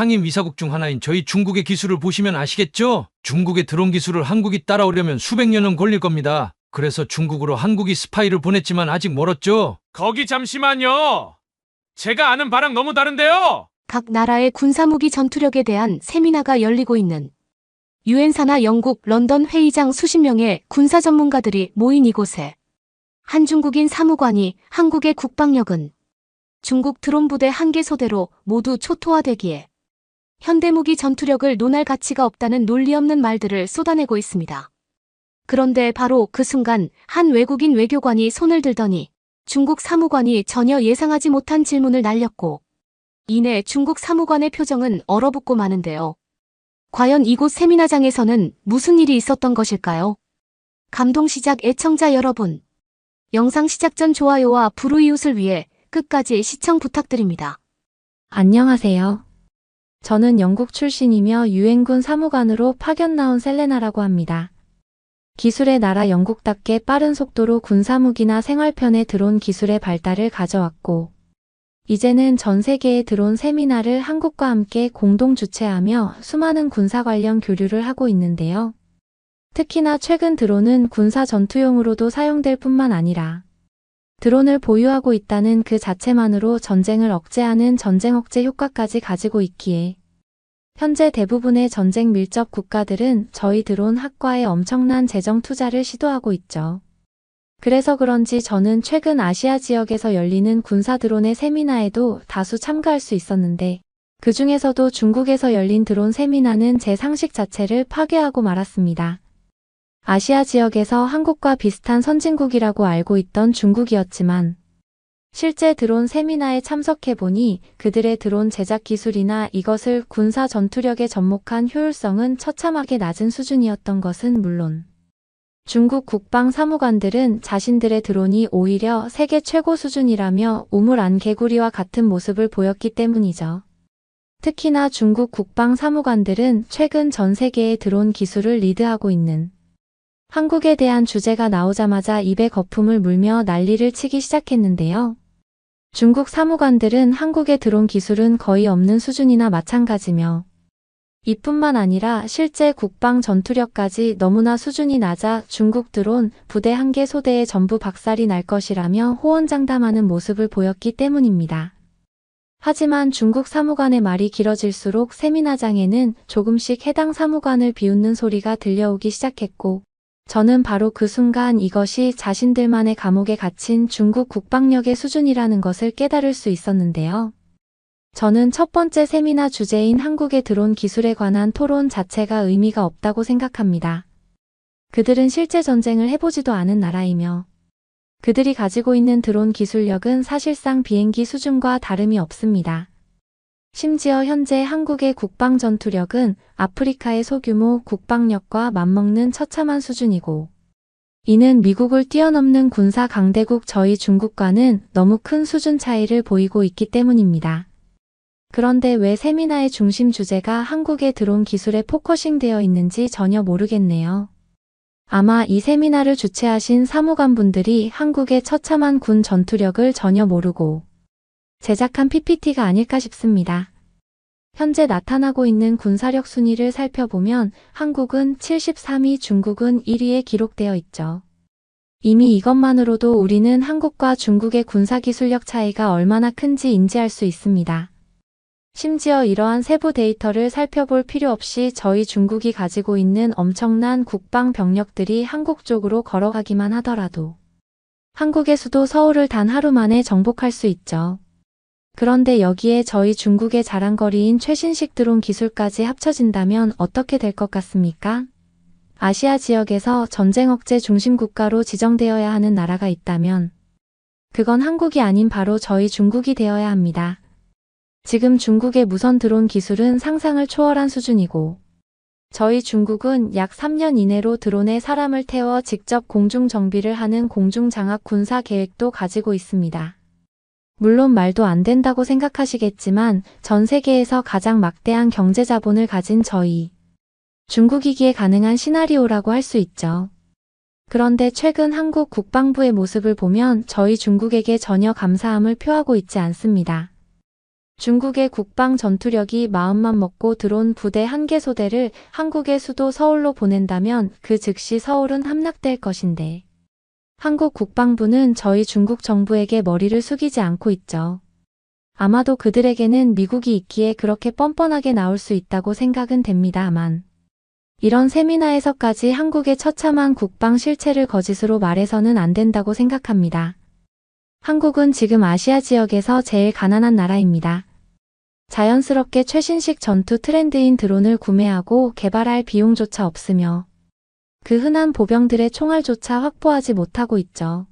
상임이사국 중 하나인 저희 중국의 기술을 보시면 아시겠죠? 중국의 드론 기술을 한국이 따라오려면 수백 년은 걸릴 겁니다. 그래서 중국으로 한국이 스파이를 보냈지만 아직 멀었죠? 거기 잠시만요. 제가 아는 바랑 너무 다른데요. 각 나라의 군사무기 전투력에 대한 세미나가 열리고 있는 유엔사나 영국, 런던 회의장 수십 명의 군사 전문가들이 모인 이곳에 한 중국인 사무관이 한국의 국방력은 중국 드론 부대 한 개 소대로 모두 초토화되기에 현대무기 전투력을 논할 가치가 없다는 논리 없는 말들을 쏟아내고 있습니다. 그런데 바로 그 순간 한 외국인 외교관이 손을 들더니 중국 사무관이 전혀 예상하지 못한 질문을 날렸고 이내 중국 사무관의 표정은 얼어붙고 마는데요. 과연 이곳 세미나장에서는 무슨 일이 있었던 것일까요? 감동시작 애청자 여러분, 영상 시작 전 좋아요와 불우이웃을 위해 끝까지 시청 부탁드립니다. 안녕하세요. 저는 영국 출신이며 유엔군 사무관으로 파견 나온 셀레나라고 합니다. 기술의 나라 영국답게 빠른 속도로 군사무기나 생활편의 드론 기술의 발달을 가져왔고 이제는 전 세계의 드론 세미나를 한국과 함께 공동 주최하며 수많은 군사 관련 교류를 하고 있는데요. 특히나 최근 드론은 군사 전투용으로도 사용될 뿐만 아니라 드론을 보유하고 있다는 그 자체만으로 전쟁을 억제하는 전쟁 억제 효과까지 가지고 있기에 현재 대부분의 전쟁 밀접 국가들은 저희 드론 학과에 엄청난 재정 투자를 시도하고 있죠. 그래서 그런지 저는 최근 아시아 지역에서 열리는 군사 드론의 세미나에도 다수 참가할 수 있었는데 그 중에서도 중국에서 열린 드론 세미나는 제 상식 자체를 파괴하고 말았습니다. 아시아 지역에서 한국과 비슷한 선진국이라고 알고 있던 중국이었지만 실제 드론 세미나에 참석해보니 그들의 드론 제작 기술이나 이것을 군사 전투력에 접목한 효율성은 처참하게 낮은 수준이었던 것은 물론 중국 국방 사무관들은 자신들의 드론이 오히려 세계 최고 수준이라며 우물 안 개구리와 같은 모습을 보였기 때문이죠. 특히나 중국 국방 사무관들은 최근 전 세계의 드론 기술을 리드하고 있는 한국에 대한 주제가 나오자마자 입에 거품을 물며 난리를 치기 시작했는데요. 중국 사무관들은 한국의 드론 기술은 거의 없는 수준이나 마찬가지며 이뿐만 아니라 실제 국방 전투력까지 너무나 수준이 낮아 중국 드론 부대 한 개 소대에 전부 박살이 날 것이라며 호언장담하는 모습을 보였기 때문입니다. 하지만 중국 사무관의 말이 길어질수록 세미나장에는 조금씩 해당 사무관을 비웃는 소리가 들려오기 시작했고 저는 바로 그 순간 이것이 자신들만의 감옥에 갇힌 중국 국방력의 수준이라는 것을 깨달을 수 있었는데요. 저는 첫 번째 세미나 주제인 한국의 드론 기술에 관한 토론 자체가 의미가 없다고 생각합니다. 그들은 실제 전쟁을 해보지도 않은 나라이며 그들이 가지고 있는 드론 기술력은 사실상 비행기 수준과 다름이 없습니다. 심지어 현재 한국의 국방 전투력은 아프리카의 소규모 국방력과 맞먹는 처참한 수준이고 이는 미국을 뛰어넘는 군사 강대국 저희 중국과는 너무 큰 수준 차이를 보이고 있기 때문입니다. 그런데 왜 세미나의 중심 주제가 한국의 드론 기술에 포커싱 되어 있는지 전혀 모르겠네요. 아마 이 세미나를 주최하신 사무관분들이 한국의 처참한 군 전투력을 전혀 모르고 제작한 PPT가 아닐까 싶습니다. 현재 나타나고 있는 군사력 순위를 살펴보면 한국은 73위, 중국은 1위에 기록되어 있죠. 이미 이것만으로도 우리는 한국과 중국의 군사기술력 차이가 얼마나 큰지 인지할 수 있습니다. 심지어 이러한 세부 데이터를 살펴볼 필요 없이 저희 중국이 가지고 있는 엄청난 국방 병력들이 한국 쪽으로 걸어가기만 하더라도 한국의 수도 서울을 단 하루 만에 정복할 수 있죠. 그런데 여기에 저희 중국의 자랑거리인 최신식 드론 기술까지 합쳐진다면 어떻게 될 것 같습니까? 아시아 지역에서 전쟁 억제 중심 국가로 지정되어야 하는 나라가 있다면 그건 한국이 아닌 바로 저희 중국이 되어야 합니다. 지금 중국의 무선 드론 기술은 상상을 초월한 수준이고 저희 중국은 약 3년 이내로 드론에 사람을 태워 직접 공중 정비를 하는 공중장악 군사 계획도 가지고 있습니다. 물론 말도 안 된다고 생각하시겠지만 전 세계에서 가장 막대한 경제 자본을 가진 저희 중국이기에 가능한 시나리오라고 할 수 있죠. 그런데 최근 한국 국방부의 모습을 보면 저희 중국에게 전혀 감사함을 표하고 있지 않습니다. 중국의 국방 전투력이 마음만 먹고 들어온 부대 1개 소대를 한국의 수도 서울로 보낸다면 그 즉시 서울은 함락될 것인데 한국 국방부는 저희 중국 정부에게 머리를 숙이지 않고 있죠. 아마도 그들에게는 미국이 있기에 그렇게 뻔뻔하게 나올 수 있다고 생각은 됩니다만 이런 세미나에서까지 한국의 처참한 국방 실체를 거짓으로 말해서는 안 된다고 생각합니다. 한국은 지금 아시아 지역에서 제일 가난한 나라입니다. 자연스럽게 최신식 전투 트렌드인 드론을 구매하고 개발할 비용조차 없으며 그 흔한 보병들의 총알조차 확보하지 못하고 있죠.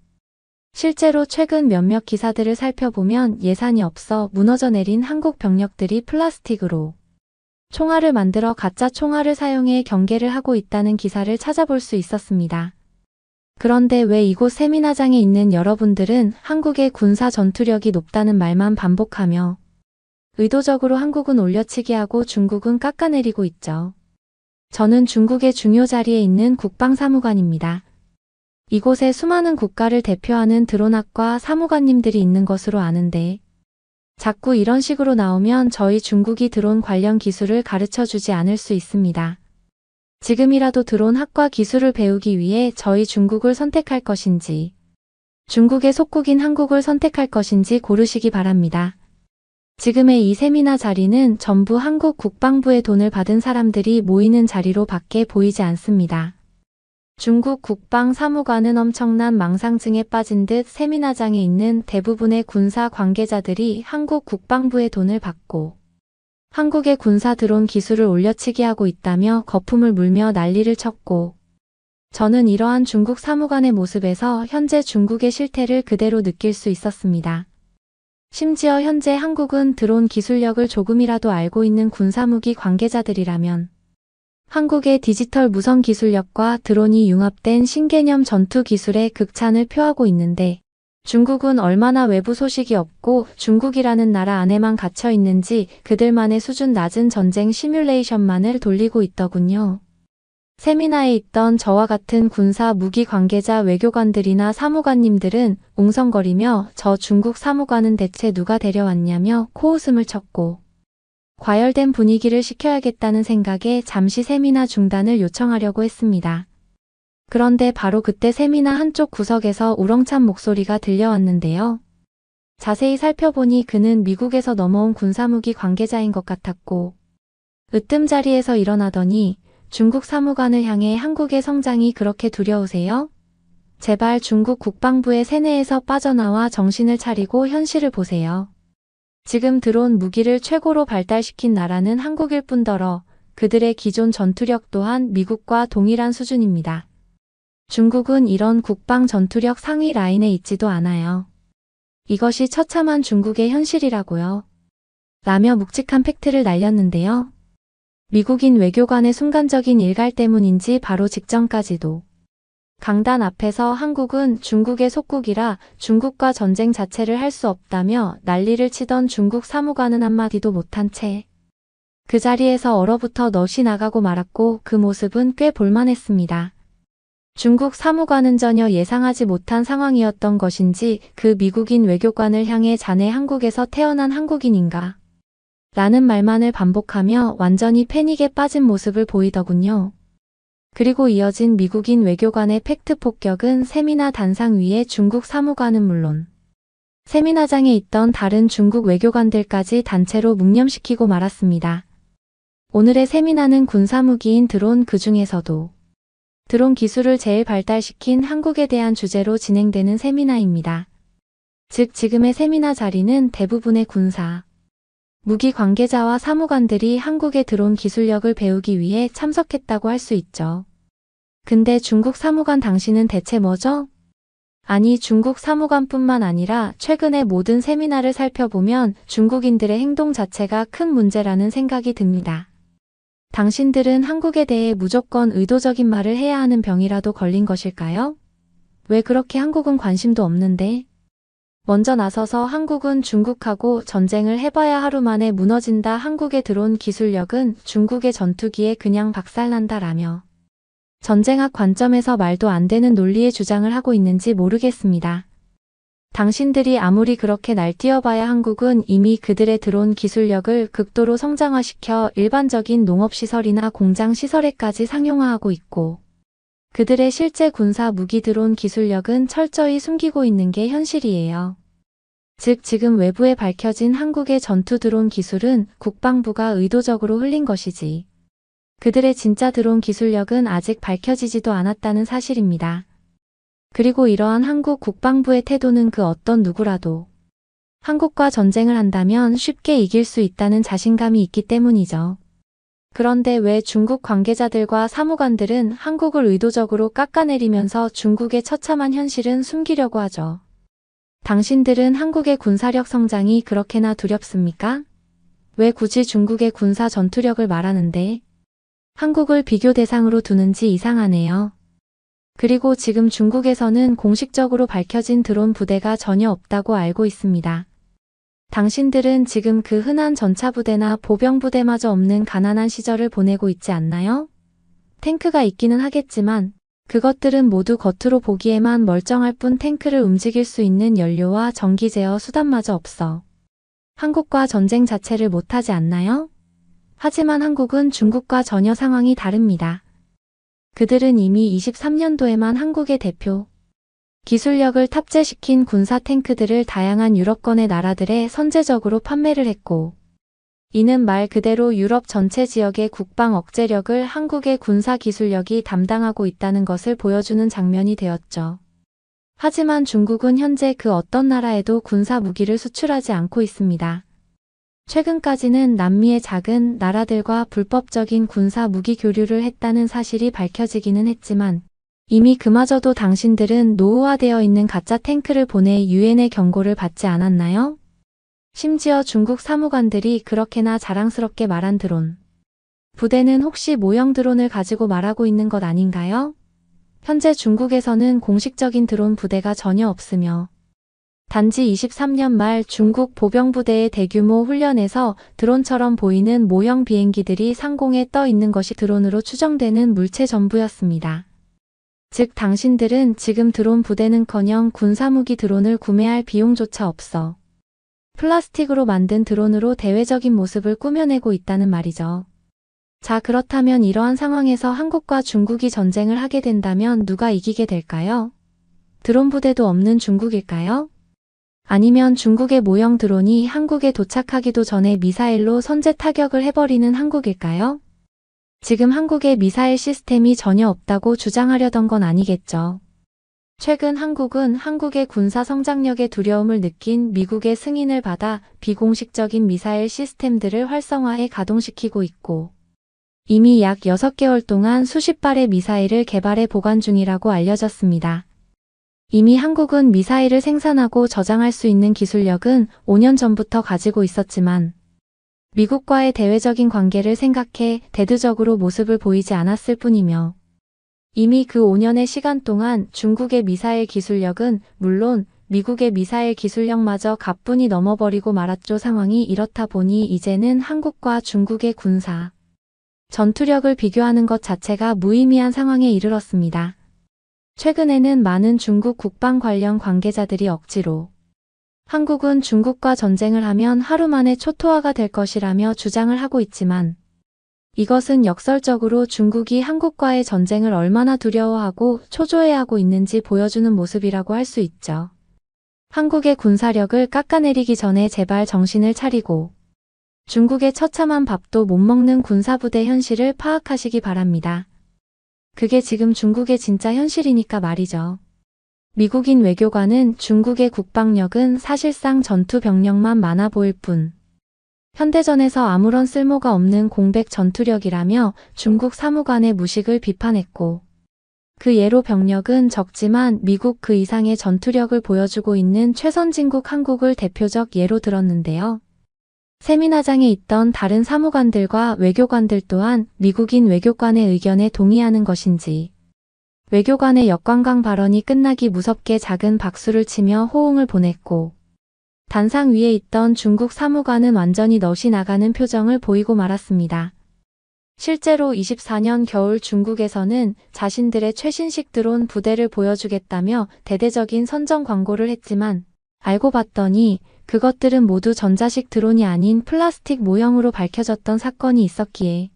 실제로 최근 몇몇 기사들을 살펴보면 예산이 없어 무너져 내린 한국 병력들이 플라스틱으로 총알을 만들어 가짜 총알을 사용해 경계를 하고 있다는 기사를 찾아볼 수 있었습니다. 그런데 왜 이곳 세미나장에 있는 여러분들은 한국의 군사 전투력이 높다는 말만 반복하며 의도적으로 한국은 올려치기 하고 중국은 깎아내리고 있죠. 저는 중국의 중요 자리에 있는 국방사무관입니다. 이곳에 수많은 국가를 대표하는 드론학과 사무관님들이 있는 것으로 아는데 자꾸 이런 식으로 나오면 저희 중국이 드론 관련 기술을 가르쳐주지 않을 수 있습니다. 지금이라도 드론 학과 기술을 배우기 위해 저희 중국을 선택할 것인지 중국의 속국인 한국을 선택할 것인지 고르시기 바랍니다. 지금의 이 세미나 자리는 전부 한국 국방부의 돈을 받은 사람들이 모이는 자리로 밖에 보이지 않습니다. 중국 국방사무관은 엄청난 망상증에 빠진 듯 세미나장에 있는 대부분의 군사 관계자들이 한국 국방부의 돈을 받고 한국의 군사 드론 기술을 올려치기 하고 있다며 거품을 물며 난리를 쳤고 저는 이러한 중국 사무관의 모습에서 현재 중국의 실태를 그대로 느낄 수 있었습니다. 심지어 현재 한국은 드론 기술력을 조금이라도 알고 있는 군사무기 관계자들이라면 한국의 디지털 무선 기술력과 드론이 융합된 신개념 전투 기술의 극찬을 표하고 있는데 중국은 얼마나 외부 소식이 없고 중국이라는 나라 안에만 갇혀 있는지 그들만의 수준 낮은 전쟁 시뮬레이션만을 돌리고 있더군요. 세미나에 있던 저와 같은 군사 무기 관계자 외교관들이나 사무관님들은 웅성거리며 저 중국 사무관은 대체 누가 데려왔냐며 코웃음을 쳤고 과열된 분위기를 식혀야겠다는 생각에 잠시 세미나 중단을 요청하려고 했습니다. 그런데 바로 그때 세미나 한쪽 구석에서 우렁찬 목소리가 들려왔는데요. 자세히 살펴보니 그는 미국에서 넘어온 군사무기 관계자인 것 같았고 으뜸자리에서 일어나더니 중국 사무관을 향해 한국의 성장이 그렇게 두려우세요? 제발 중국 국방부의 세뇌에서 빠져나와 정신을 차리고 현실을 보세요. 지금 드론 무기를 최고로 발달시킨 나라는 한국일 뿐더러 그들의 기존 전투력 또한 미국과 동일한 수준입니다. 중국은 이런 국방 전투력 상위 라인에 있지도 않아요. 이것이 처참한 중국의 현실이라고요. 라며 묵직한 팩트를 날렸는데요. 미국인 외교관의 순간적인 일갈 때문인지 바로 직전까지도 강단 앞에서 한국은 중국의 속국이라 중국과 전쟁 자체를 할 수 없다며 난리를 치던 중국 사무관은 한마디도 못한 채 그 자리에서 얼어붙어 넋이 나가고 말았고 그 모습은 꽤 볼만했습니다. 중국 사무관은 전혀 예상하지 못한 상황이었던 것인지 그 미국인 외교관을 향해 자네 한국에서 태어난 한국인인가? 라는 말만을 반복하며 완전히 패닉에 빠진 모습을 보이더군요. 그리고 이어진 미국인 외교관의 팩트 폭격은 세미나 단상 위에 중국 사무관은 물론 세미나장에 있던 다른 중국 외교관들까지 단체로 묵념시키고 말았습니다. 오늘의 세미나는 군사무기인 드론 그 중에서도 드론 기술을 제일 발달시킨 한국에 대한 주제로 진행되는 세미나입니다. 즉 지금의 세미나 자리는 대부분의 군사 무기 관계자와 사무관들이 한국의 드론 기술력을 배우기 위해 참석했다고 할 수 있죠. 근데 중국 사무관 당신은 대체 뭐죠? 아니 중국 사무관뿐만 아니라 최근의 모든 세미나를 살펴보면 중국인들의 행동 자체가 큰 문제라는 생각이 듭니다. 당신들은 한국에 대해 무조건 의도적인 말을 해야 하는 병이라도 걸린 것일까요? 왜 그렇게 한국은 관심도 없는데? 먼저 나서서 한국은 중국하고 전쟁을 해봐야 하루 만에 무너진다. 한국의 드론 기술력은 중국의 전투기에 그냥 박살난다라며 전쟁학 관점에서 말도 안 되는 논리의 주장을 하고 있는지 모르겠습니다. 당신들이 아무리 그렇게 날뛰어봐야 한국은 이미 그들의 드론 기술력을 극도로 성장화시켜 일반적인 농업시설이나 공장시설에까지 상용화하고 있고, 그들의 실제 군사 무기 드론 기술력은 철저히 숨기고 있는 게 현실이에요. 즉 지금 외부에 밝혀진 한국의 전투 드론 기술은 국방부가 의도적으로 흘린 것이지, 그들의 진짜 드론 기술력은 아직 밝혀지지도 않았다는 사실입니다. 그리고 이러한 한국 국방부의 태도는 그 어떤 누구라도 한국과 전쟁을 한다면 쉽게 이길 수 있다는 자신감이 있기 때문이죠. 그런데 왜 중국 관계자들과 사무관들은 한국을 의도적으로 깎아내리면서 중국의 처참한 현실은 숨기려고 하죠? 당신들은 한국의 군사력 성장이 그렇게나 두렵습니까? 왜 굳이 중국의 군사 전투력을 말하는데 한국을 비교 대상으로 두는지 이상하네요. 그리고 지금 중국에서는 공식적으로 밝혀진 드론 부대가 전혀 없다고 알고 있습니다. 당신들은 지금 그 흔한 전차부대나 보병부대마저 없는 가난한 시절을 보내고 있지 않나요? 탱크가 있기는 하겠지만 그것들은 모두 겉으로 보기에만 멀쩡할 뿐 탱크를 움직일 수 있는 연료와 전기 제어 수단마저 없어 한국과 전쟁 자체를 못하지 않나요? 하지만 한국은 중국과 전혀 상황이 다릅니다. 그들은 이미 23년도에만 한국의 대표 기술력을 탑재시킨 군사 탱크들을 다양한 유럽권의 나라들에 선제적으로 판매를 했고, 이는 말 그대로 유럽 전체 지역의 국방 억제력을 한국의 군사 기술력이 담당하고 있다는 것을 보여주는 장면이 되었죠. 하지만 중국은 현재 그 어떤 나라에도 군사 무기를 수출하지 않고 있습니다. 최근까지는 남미의 작은 나라들과 불법적인 군사 무기 교류를 했다는 사실이 밝혀지기는 했지만, 이미 그마저도 당신들은 노후화되어 있는 가짜 탱크를 보내 유엔의 경고를 받지 않았나요? 심지어 중국 사무관들이 그렇게나 자랑스럽게 말한 드론 부대는 혹시 모형 드론을 가지고 말하고 있는 것 아닌가요? 현재 중국에서는 공식적인 드론 부대가 전혀 없으며 단지 23년 말 중국 보병부대의 대규모 훈련에서 드론처럼 보이는 모형 비행기들이 상공에 떠 있는 것이 드론으로 추정되는 물체 전부였습니다. 즉 당신들은 지금 드론 부대는커녕 군사무기 드론을 구매할 비용조차 없어 플라스틱으로 만든 드론으로 대외적인 모습을 꾸며내고 있다는 말이죠. 자, 그렇다면 이러한 상황에서 한국과 중국이 전쟁을 하게 된다면 누가 이기게 될까요? 드론 부대도 없는 중국일까요? 아니면 중국의 모형 드론이 한국에 도착하기도 전에 미사일로 선제 타격을 해버리는 한국일까요? 지금 한국의 미사일 시스템이 전혀 없다고 주장하려던 건 아니겠죠. 최근 한국은 한국의 군사 성장력에 두려움을 느낀 미국의 승인을 받아 비공식적인 미사일 시스템들을 활성화해 가동시키고 있고, 이미 약 6개월 동안 수십 발의 미사일을 개발해 보관 중이라고 알려졌습니다. 이미 한국은 미사일을 생산하고 저장할 수 있는 기술력은 5년 전부터 가지고 있었지만, 미국과의 대외적인 관계를 생각해 대두적으로 모습을 보이지 않았을 뿐이며, 이미 그 5년의 시간 동안 중국의 미사일 기술력은 물론 미국의 미사일 기술력마저 가뿐히 넘어버리고 말았죠. 상황이 이렇다 보니 이제는 한국과 중국의 군사 전투력을 비교하는 것 자체가 무의미한 상황에 이르렀습니다. 최근에는 많은 중국 국방 관련 관계자들이 억지로 한국은 중국과 전쟁을 하면 하루 만에 초토화가 될 것이라며 주장을 하고 있지만, 이것은 역설적으로 중국이 한국과의 전쟁을 얼마나 두려워하고 초조해하고 있는지 보여주는 모습이라고 할 수 있죠. 한국의 군사력을 깎아내리기 전에 제발 정신을 차리고 중국의 처참한 밥도 못 먹는 군사부대 현실을 파악하시기 바랍니다. 그게 지금 중국의 진짜 현실이니까 말이죠. 미국인 외교관은 중국의 국방력은 사실상 전투 병력만 많아 보일 뿐 현대전에서 아무런 쓸모가 없는 공백 전투력이라며 중국 사무관의 무식을 비판했고, 그 예로 병력은 적지만 미국 그 이상의 전투력을 보여주고 있는 최선진국 한국을 대표적 예로 들었는데요. 세미나장에 있던 다른 사무관들과 외교관들 또한 미국인 외교관의 의견에 동의하는 것인지, 외교관의 역관광 발언이 끝나기 무섭게 작은 박수를 치며 호응을 보냈고, 단상 위에 있던 중국 사무관은 완전히 넋이 나가는 표정을 보이고 말았습니다. 실제로 24년 겨울 중국에서는 자신들의 최신식 드론 부대를 보여주겠다며 대대적인 선전 광고를 했지만 알고 봤더니 그것들은 모두 전자식 드론이 아닌 플라스틱 모형으로 밝혀졌던 사건이 있었기에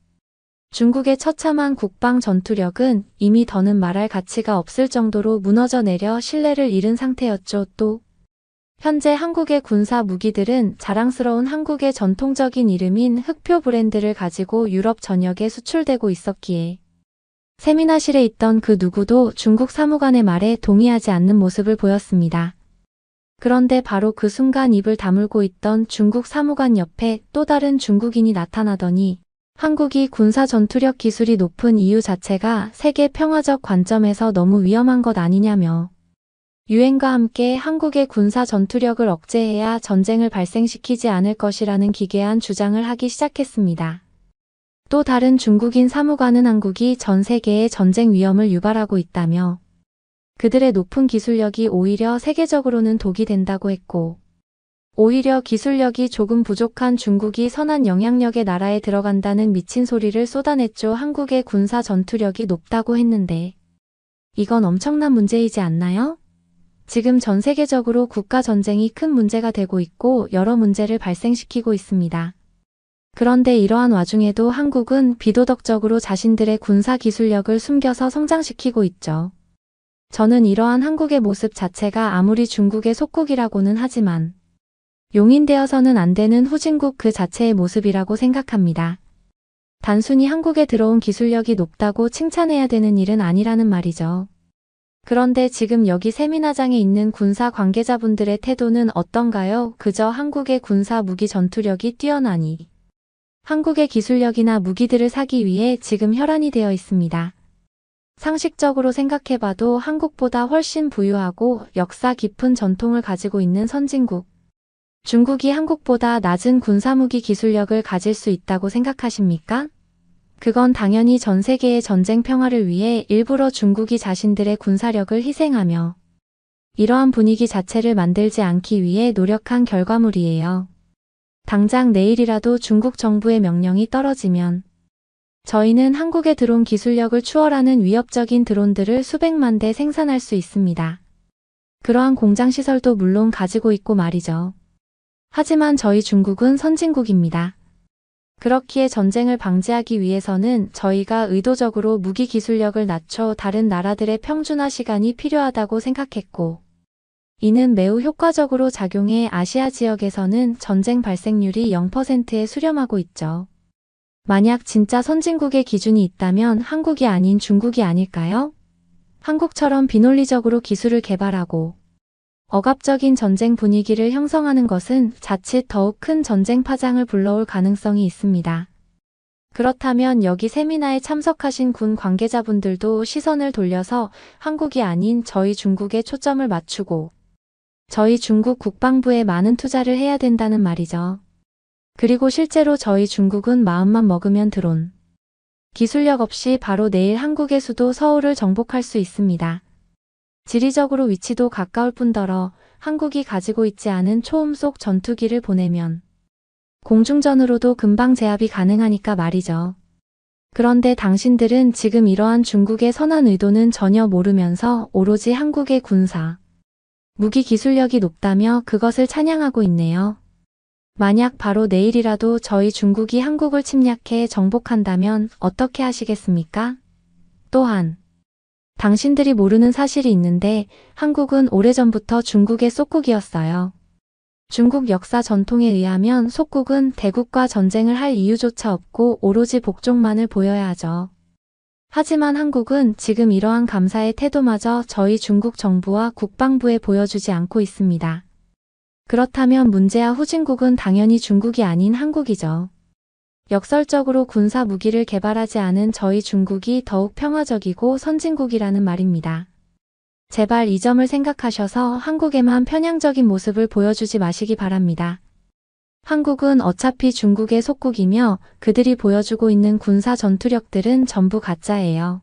중국의 처참한 국방 전투력은 이미 더는 말할 가치가 없을 정도로 무너져 내려 신뢰를 잃은 상태였죠. 또 현재 한국의 군사 무기들은 자랑스러운 한국의 전통적인 이름인 흑표 브랜드를 가지고 유럽 전역에 수출되고 있었기에 세미나실에 있던 그 누구도 중국 사무관의 말에 동의하지 않는 모습을 보였습니다. 그런데 바로 그 순간 입을 다물고 있던 중국 사무관 옆에 또 다른 중국인이 나타나더니 한국이 군사 전투력 기술이 높은 이유 자체가 세계 평화적 관점에서 너무 위험한 것 아니냐며 유엔과 함께 한국의 군사 전투력을 억제해야 전쟁을 발생시키지 않을 것이라는 기괴한 주장을 하기 시작했습니다. 또 다른 중국인 사무관은 한국이 전 세계에 전쟁 위험을 유발하고 있다며 그들의 높은 기술력이 오히려 세계적으로는 독이 된다고 했고 오히려 기술력이 조금 부족한 중국이 선한 영향력의 나라에 들어간다는 미친 소리를 쏟아냈죠. 한국의 군사 전투력이 높다고 했는데 이건 엄청난 문제이지 않나요? 지금 전 세계적으로 국가 전쟁이 큰 문제가 되고 있고 여러 문제를 발생시키고 있습니다. 그런데 이러한 와중에도 한국은 비도덕적으로 자신들의 군사 기술력을 숨겨서 성장시키고 있죠. 저는 이러한 한국의 모습 자체가 아무리 중국의 속국이라고는 하지만 용인되어서는 안 되는 후진국 그 자체의 모습이라고 생각합니다. 단순히 한국에 들어온 기술력이 높다고 칭찬해야 되는 일은 아니라는 말이죠. 그런데 지금 여기 세미나장에 있는 군사 관계자분들의 태도는 어떤가요? 그저 한국의 군사 무기 전투력이 뛰어나니 한국의 기술력이나 무기들을 사기 위해 지금 혈안이 되어 있습니다. 상식적으로 생각해봐도 한국보다 훨씬 부유하고 역사 깊은 전통을 가지고 있는 선진국, 중국이 한국보다 낮은 군사무기 기술력을 가질 수 있다고 생각하십니까? 그건 당연히 전 세계의 전쟁 평화를 위해 일부러 중국이 자신들의 군사력을 희생하며 이러한 분위기 자체를 만들지 않기 위해 노력한 결과물이에요. 당장 내일이라도 중국 정부의 명령이 떨어지면 저희는 한국의 드론 기술력을 추월하는 위협적인 드론들을 수백만 대 생산할 수 있습니다. 그러한 공장 시설도 물론 가지고 있고 말이죠. 하지만 저희 중국은 선진국입니다. 그렇기에 전쟁을 방지하기 위해서는 저희가 의도적으로 무기 기술력을 낮춰 다른 나라들의 평준화 시간이 필요하다고 생각했고 이는 매우 효과적으로 작용해 아시아 지역에서는 전쟁 발생률이 0%에 수렴하고 있죠. 만약 진짜 선진국의 기준이 있다면 한국이 아닌 중국이 아닐까요? 한국처럼 비논리적으로 기술을 개발하고 억압적인 전쟁 분위기를 형성하는 것은 자칫 더욱 큰 전쟁 파장을 불러올 가능성이 있습니다. 그렇다면 여기 세미나에 참석하신 군 관계자분들도 시선을 돌려서 한국이 아닌 저희 중국에 초점을 맞추고 저희 중국 국방부에 많은 투자를 해야 된다는 말이죠. 그리고 실제로 저희 중국은 마음만 먹으면 드론 기술력 없이 바로 내일 한국의 수도 서울을 정복할 수 있습니다. 지리적으로 위치도 가까울 뿐더러 한국이 가지고 있지 않은 초음속 전투기를 보내면 공중전으로도 금방 제압이 가능하니까 말이죠. 그런데 당신들은 지금 이러한 중국의 선한 의도는 전혀 모르면서 오로지 한국의 군사, 무기 기술력이 높다며 그것을 찬양하고 있네요. 만약 바로 내일이라도 저희 중국이 한국을 침략해 정복한다면 어떻게 하시겠습니까? 또한 당신들이 모르는 사실이 있는데 한국은 오래전부터 중국의 속국이었어요. 중국 역사 전통에 의하면 속국은 대국과 전쟁을 할 이유조차 없고 오로지 복종만을 보여야 하죠. 하지만 한국은 지금 이러한 감사의 태도마저 저희 중국 정부와 국방부에 보여주지 않고 있습니다. 그렇다면 문제야 후진국은 당연히 중국이 아닌 한국이죠. 역설적으로 군사 무기를 개발하지 않은 저희 중국이 더욱 평화적이고 선진국이라는 말입니다. 제발 이 점을 생각하셔서 한국에만 편향적인 모습을 보여주지 마시기 바랍니다. 한국은 어차피 중국의 속국이며 그들이 보여주고 있는 군사 전투력들은 전부 가짜예요.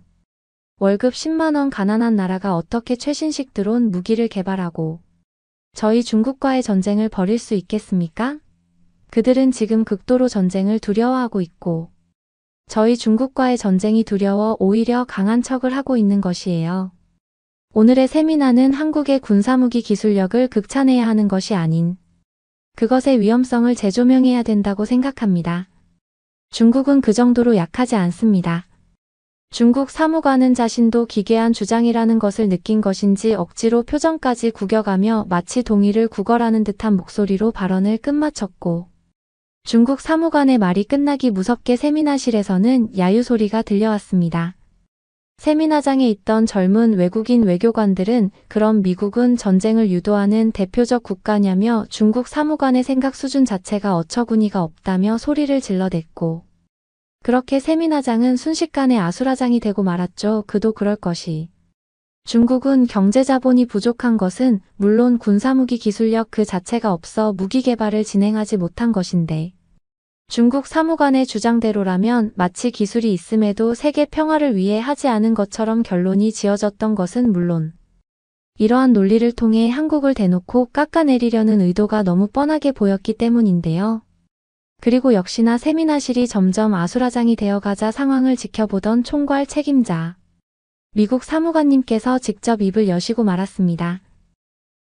월급 10만 원 가난한 나라가 어떻게 최신식 드론 무기를 개발하고 저희 중국과의 전쟁을 벌일 수 있겠습니까? 그들은 지금 극도로 전쟁을 두려워하고 있고 저희 중국과의 전쟁이 두려워 오히려 강한 척을 하고 있는 것이에요. 오늘의 세미나는 한국의 군사무기 기술력을 극찬해야 하는 것이 아닌 그것의 위험성을 재조명해야 된다고 생각합니다. 중국은 그 정도로 약하지 않습니다. 중국 사무관은 자신도 기괴한 주장이라는 것을 느낀 것인지 억지로 표정까지 구겨가며 마치 동의를 구걸하는 듯한 목소리로 발언을 끝마쳤고, 중국 사무관의 말이 끝나기 무섭게 세미나실에서는 야유 소리가 들려왔습니다. 세미나장에 있던 젊은 외국인 외교관들은 그럼 미국은 전쟁을 유도하는 대표적 국가냐며 중국 사무관의 생각 수준 자체가 어처구니가 없다며 소리를 질러댔고, 그렇게 세미나장은 순식간에 아수라장이 되고 말았죠. 그도 그럴 것이. 중국은 경제 자본이 부족한 것은 물론 군사무기 기술력 그 자체가 없어 무기 개발을 진행하지 못한 것인데, 중국 사무관의 주장대로라면 마치 기술이 있음에도 세계 평화를 위해 하지 않은 것처럼 결론이 지어졌던 것은 물론, 이러한 논리를 통해 한국을 대놓고 깎아내리려는 의도가 너무 뻔하게 보였기 때문인데요. 그리고 역시나 세미나실이 점점 아수라장이 되어가자 상황을 지켜보던 총괄 책임자, 미국 사무관님께서 직접 입을 여시고 말았습니다.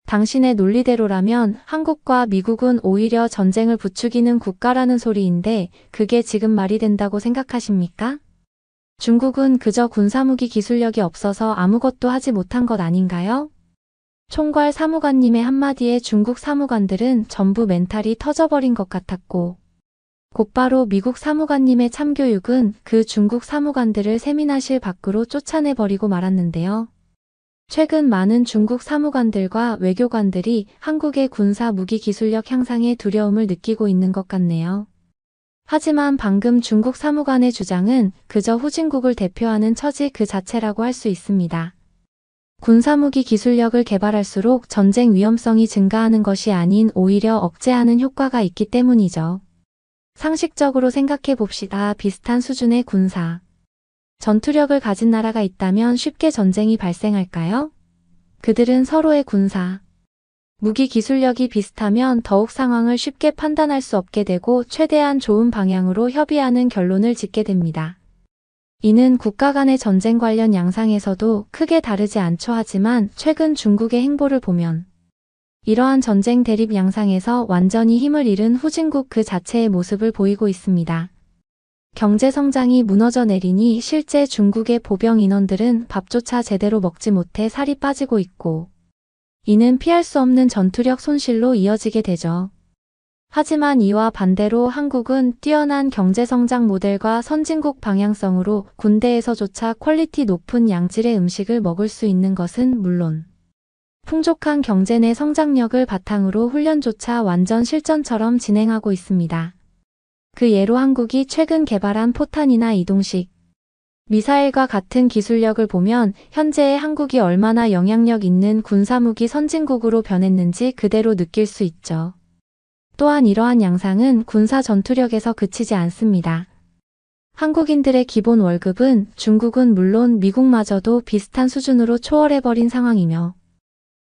당신의 논리대로라면 한국과 미국은 오히려 전쟁을 부추기는 국가라는 소리인데 그게 지금 말이 된다고 생각하십니까? 중국은 그저 군사무기 기술력이 없어서 아무것도 하지 못한 것 아닌가요? 총괄 사무관님의 한마디에 중국 사무관들은 전부 멘탈이 터져버린 것 같았고, 곧바로 미국 사무관님의 참교육은 그 중국 사무관들을 세미나실 밖으로 쫓아내버리고 말았는데요. 최근 많은 중국 사무관들과 외교관들이 한국의 군사 무기 기술력 향상에 두려움을 느끼고 있는 것 같네요. 하지만 방금 중국 사무관의 주장은 그저 후진국을 대표하는 처지 그 자체라고 할 수 있습니다. 군사무기 기술력을 개발할수록 전쟁 위험성이 증가하는 것이 아닌 오히려 억제하는 효과가 있기 때문이죠. 상식적으로 생각해 봅시다. 비슷한 수준의 군사 전투력을 가진 나라가 있다면 쉽게 전쟁이 발생할까요? 그들은 서로의 군사 무기 기술력이 비슷하면 더욱 상황을 쉽게 판단할 수 없게 되고 최대한 좋은 방향으로 협의하는 결론을 짓게 됩니다. 이는 국가 간의 전쟁 관련 양상에서도 크게 다르지 않죠. 하지만 최근 중국의 행보를 보면 이러한 전쟁 대립 양상에서 완전히 힘을 잃은 후진국 그 자체의 모습을 보이고 있습니다. 경제 성장이 무너져 내리니 실제 중국의 보병 인원들은 밥조차 제대로 먹지 못해 살이 빠지고 있고, 이는 피할 수 없는 전투력 손실로 이어지게 되죠. 하지만 이와 반대로 한국은 뛰어난 경제 성장 모델과 선진국 방향성으로 군대에서조차 퀄리티 높은 양질의 음식을 먹을 수 있는 것은 물론, 풍족한 경제 내 성장력을 바탕으로 훈련조차 완전 실전처럼 진행하고 있습니다. 그 예로 한국이 최근 개발한 포탄이나 이동식 미사일과 같은 기술력을 보면 현재의 한국이 얼마나 영향력 있는 군사무기 선진국으로 변했는지 그대로 느낄 수 있죠. 또한 이러한 양상은 군사 전투력에서 그치지 않습니다. 한국인들의 기본 월급은 중국은 물론 미국마저도 비슷한 수준으로 초월해버린 상황이며,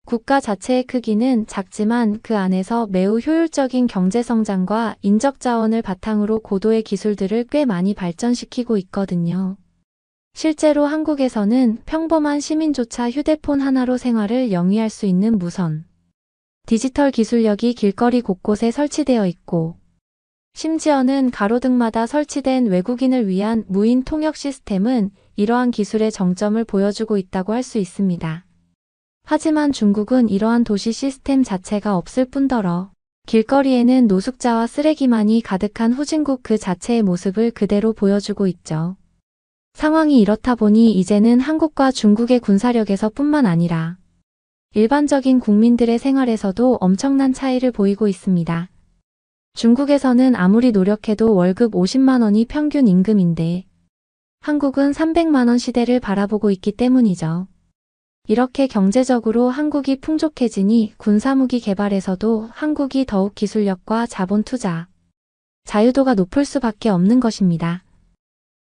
국가 자체의 크기는 작지만 그 안에서 매우 효율적인 경제 성장과 인적 자원을 바탕으로 고도의 기술들을 꽤 많이 발전시키고 있거든요. 실제로 한국에서는 평범한 시민조차 휴대폰 하나로 생활을 영위할 수 있는 무선 디지털 기술력이 길거리 곳곳에 설치되어 있고, 심지어는 가로등마다 설치된 외국인을 위한 무인 통역 시스템은 이러한 기술의 정점을 보여주고 있다고 할 수 있습니다. 하지만 중국은 이러한 도시 시스템 자체가 없을 뿐더러 길거리에는 노숙자와 쓰레기만이 가득한 후진국 그 자체의 모습을 그대로 보여주고 있죠. 상황이 이렇다 보니 이제는 한국과 중국의 군사력에서 뿐만 아니라 일반적인 국민들의 생활에서도 엄청난 차이를 보이고 있습니다. 중국에서는 아무리 노력해도 월급 50만 원이 평균 임금인데 한국은 300만 원 시대를 바라보고 있기 때문이죠. 이렇게 경제적으로 한국이 풍족해지니 군사무기 개발에서도 한국이 더욱 기술력과 자본 투자, 자유도가 높을 수밖에 없는 것입니다.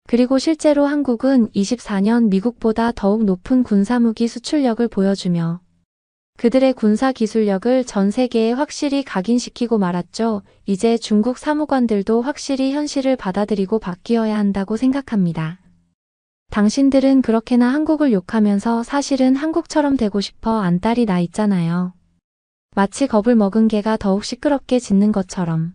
그리고 실제로 한국은 24년 미국보다 더욱 높은 군사무기 수출력을 보여주며 그들의 군사 기술력을 전 세계에 확실히 각인시키고 말았죠. 이제 중국 사무관들도 확실히 현실을 받아들이고 바뀌어야 한다고 생각합니다. 당신들은 그렇게나 한국을 욕하면서 사실은 한국처럼 되고 싶어 안달이 나 있잖아요. 마치 겁을 먹은 개가 더욱 시끄럽게 짖는 것처럼.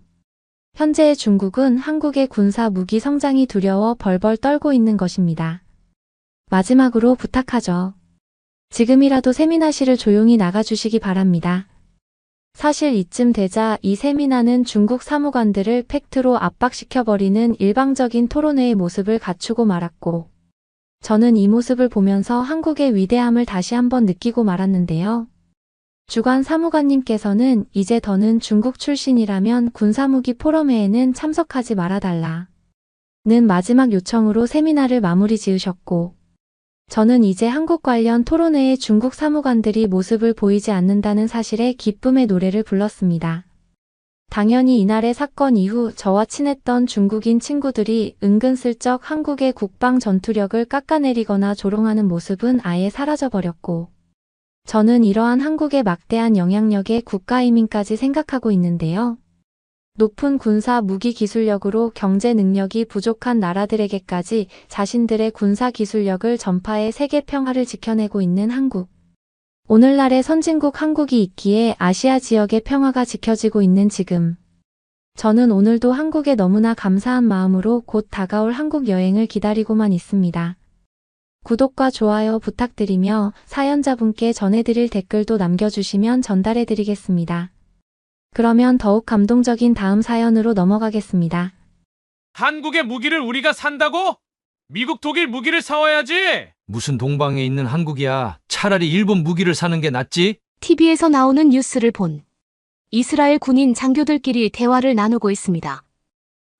현재의 중국은 한국의 군사 무기 성장이 두려워 벌벌 떨고 있는 것입니다. 마지막으로 부탁하죠. 지금이라도 세미나 씨를 조용히 나가주시기 바랍니다. 사실 이쯤 되자 이 세미나는 중국 사무관들을 팩트로 압박시켜버리는 일방적인 토론회의 모습을 갖추고 말았고, 저는 이 모습을 보면서 한국의 위대함을 다시 한번 느끼고 말았는데요. 주관 사무관님께서는 이제 더는 중국 출신이라면 군사무기 포럼회에는 참석하지 말아달라. 는 마지막 요청으로 세미나를 마무리 지으셨고, 저는 이제 한국 관련 토론회에 중국 사무관들이 모습을 보이지 않는다는 사실에 기쁨의 노래를 불렀습니다. 당연히 이날의 사건 이후 저와 친했던 중국인 친구들이 은근슬쩍 한국의 국방 전투력을 깎아내리거나 조롱하는 모습은 아예 사라져버렸고, 저는 이러한 한국의 막대한 영향력의 국가이민까지 생각하고 있는데요. 높은 군사 무기 기술력으로 경제 능력이 부족한 나라들에게까지 자신들의 군사 기술력을 전파해 세계 평화를 지켜내고 있는 한국. 오늘날의 선진국 한국이 있기에 아시아 지역의 평화가 지켜지고 있는 지금. 저는 오늘도 한국에 너무나 감사한 마음으로 곧 다가올 한국 여행을 기다리고만 있습니다. 구독과 좋아요 부탁드리며 사연자분께 전해드릴 댓글도 남겨주시면 전달해드리겠습니다. 그러면 더욱 감동적인 다음 사연으로 넘어가겠습니다. 한국의 무기를 우리가 산다고? 미국, 독일 무기를 사와야지. 무슨 동방에 있는 한국이야. 차라리 일본 무기를 사는 게 낫지? TV에서 나오는 뉴스를 본 이스라엘 군인 장교들끼리 대화를 나누고 있습니다.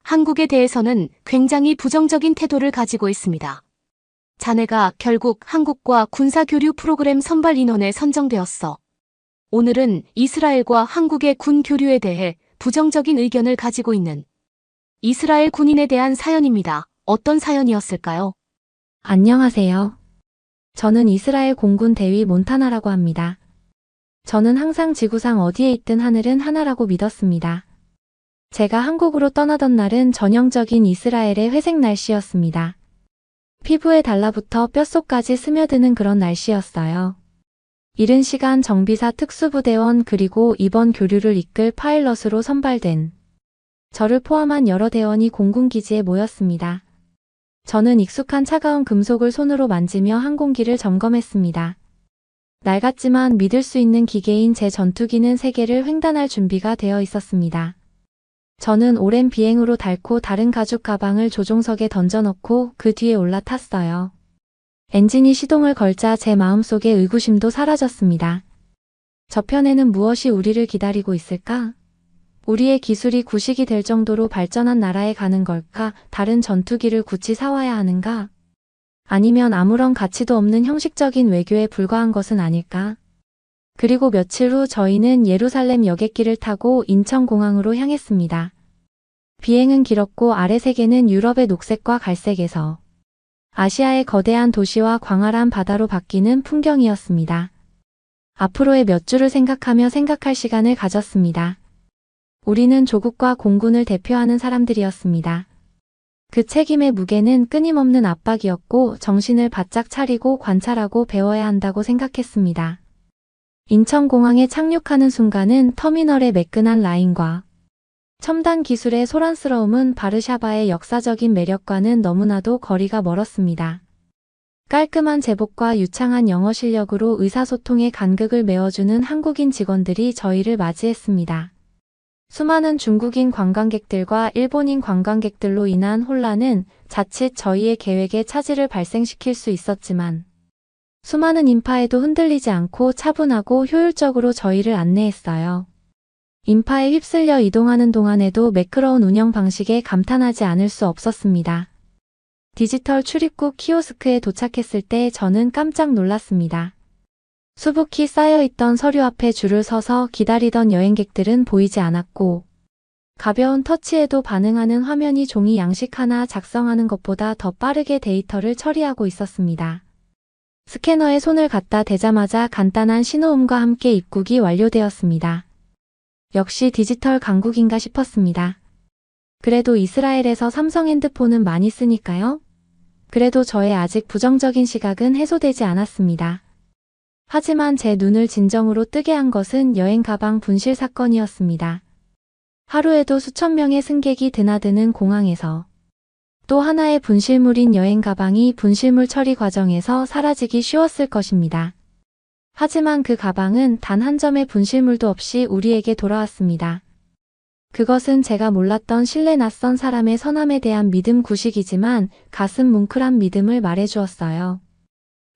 한국에 대해서는 굉장히 부정적인 태도를 가지고 있습니다. 자네가 결국 한국과 군사교류 프로그램 선발 인원에 선정되었어. 오늘은 이스라엘과 한국의 군 교류에 대해 부정적인 의견을 가지고 있는 이스라엘 군인에 대한 사연입니다. 어떤 사연이었을까요? 안녕하세요. 저는 이스라엘 공군 대위 몬타나라고 합니다. 저는 항상 지구상 어디에 있든 하늘은 하나라고 믿었습니다. 제가 한국으로 떠나던 날은 전형적인 이스라엘의 회색 날씨였습니다. 피부에 달라붙어 뼛속까지 스며드는 그런 날씨였어요. 이른 시간 정비사 특수부대원 그리고 이번 교류를 이끌 파일럿으로 선발된 저를 포함한 여러 대원이 공군기지에 모였습니다. 저는 익숙한 차가운 금속을 손으로 만지며 항공기를 점검했습니다. 낡았지만 믿을 수 있는 기계인 제 전투기는 세계를 횡단할 준비가 되어 있었습니다. 저는 오랜 비행으로 닳고 다른 가죽 가방을 조종석에 던져넣고 그 뒤에 올라탔어요. 엔진이 시동을 걸자 제 마음속의 의구심도 사라졌습니다. 저편에는 무엇이 우리를 기다리고 있을까? 우리의 기술이 구식이 될 정도로 발전한 나라에 가는 걸까? 다른 전투기를 굳이 사와야 하는가? 아니면 아무런 가치도 없는 형식적인 외교에 불과한 것은 아닐까? 그리고 며칠 후 저희는 예루살렘 여객기를 타고 인천공항으로 향했습니다. 비행은 길었고 아래 세계는 유럽의 녹색과 갈색에서 아시아의 거대한 도시와 광활한 바다로 바뀌는 풍경이었습니다. 앞으로의 몇 주를 생각하며 생각할 시간을 가졌습니다. 우리는 조국과 공군을 대표하는 사람들이었습니다. 그 책임의 무게는 끊임없는 압박이었고 정신을 바짝 차리고 관찰하고 배워야 한다고 생각했습니다. 인천공항에 착륙하는 순간은 터미널의 매끈한 라인과 첨단 기술의 소란스러움은 바르샤바의 역사적인 매력과는 너무나도 거리가 멀었습니다. 깔끔한 제복과 유창한 영어 실력으로 의사소통의 간극을 메워주는 한국인 직원들이 저희를 맞이했습니다. 수많은 중국인 관광객들과 일본인 관광객들로 인한 혼란은 자칫 저희의 계획에 차질을 발생시킬 수 있었지만 수많은 인파에도 흔들리지 않고 차분하고 효율적으로 저희를 안내했어요. 인파에 휩쓸려 이동하는 동안에도 매끄러운 운영 방식에 감탄하지 않을 수 없었습니다. 디지털 출입국 키오스크에 도착했을 때 저는 깜짝 놀랐습니다. 수북히 쌓여있던 서류 앞에 줄을 서서 기다리던 여행객들은 보이지 않았고 가벼운 터치에도 반응하는 화면이 종이 양식 하나 작성하는 것보다 더 빠르게 데이터를 처리하고 있었습니다. 스캐너에 손을 갖다 대자마자 간단한 신호음과 함께 입국이 완료되었습니다. 역시 디지털 강국인가 싶었습니다. 그래도 이스라엘에서 삼성 핸드폰은 많이 쓰니까요. 그래도 저의 아직 부정적인 시각은 해소되지 않았습니다. 하지만 제 눈을 진정으로 뜨게 한 것은 여행 가방 분실 사건이었습니다. 하루에도 수천 명의 승객이 드나드는 공항에서 또 하나의 분실물인 여행 가방이 분실물 처리 과정에서 사라지기 쉬웠을 것입니다. 하지만 그 가방은 단 한 점의 분실물도 없이 우리에게 돌아왔습니다. 그것은 제가 몰랐던 신뢰 낯선 사람의 선함에 대한 믿음 구식이지만 가슴 뭉클한 믿음을 말해주었어요.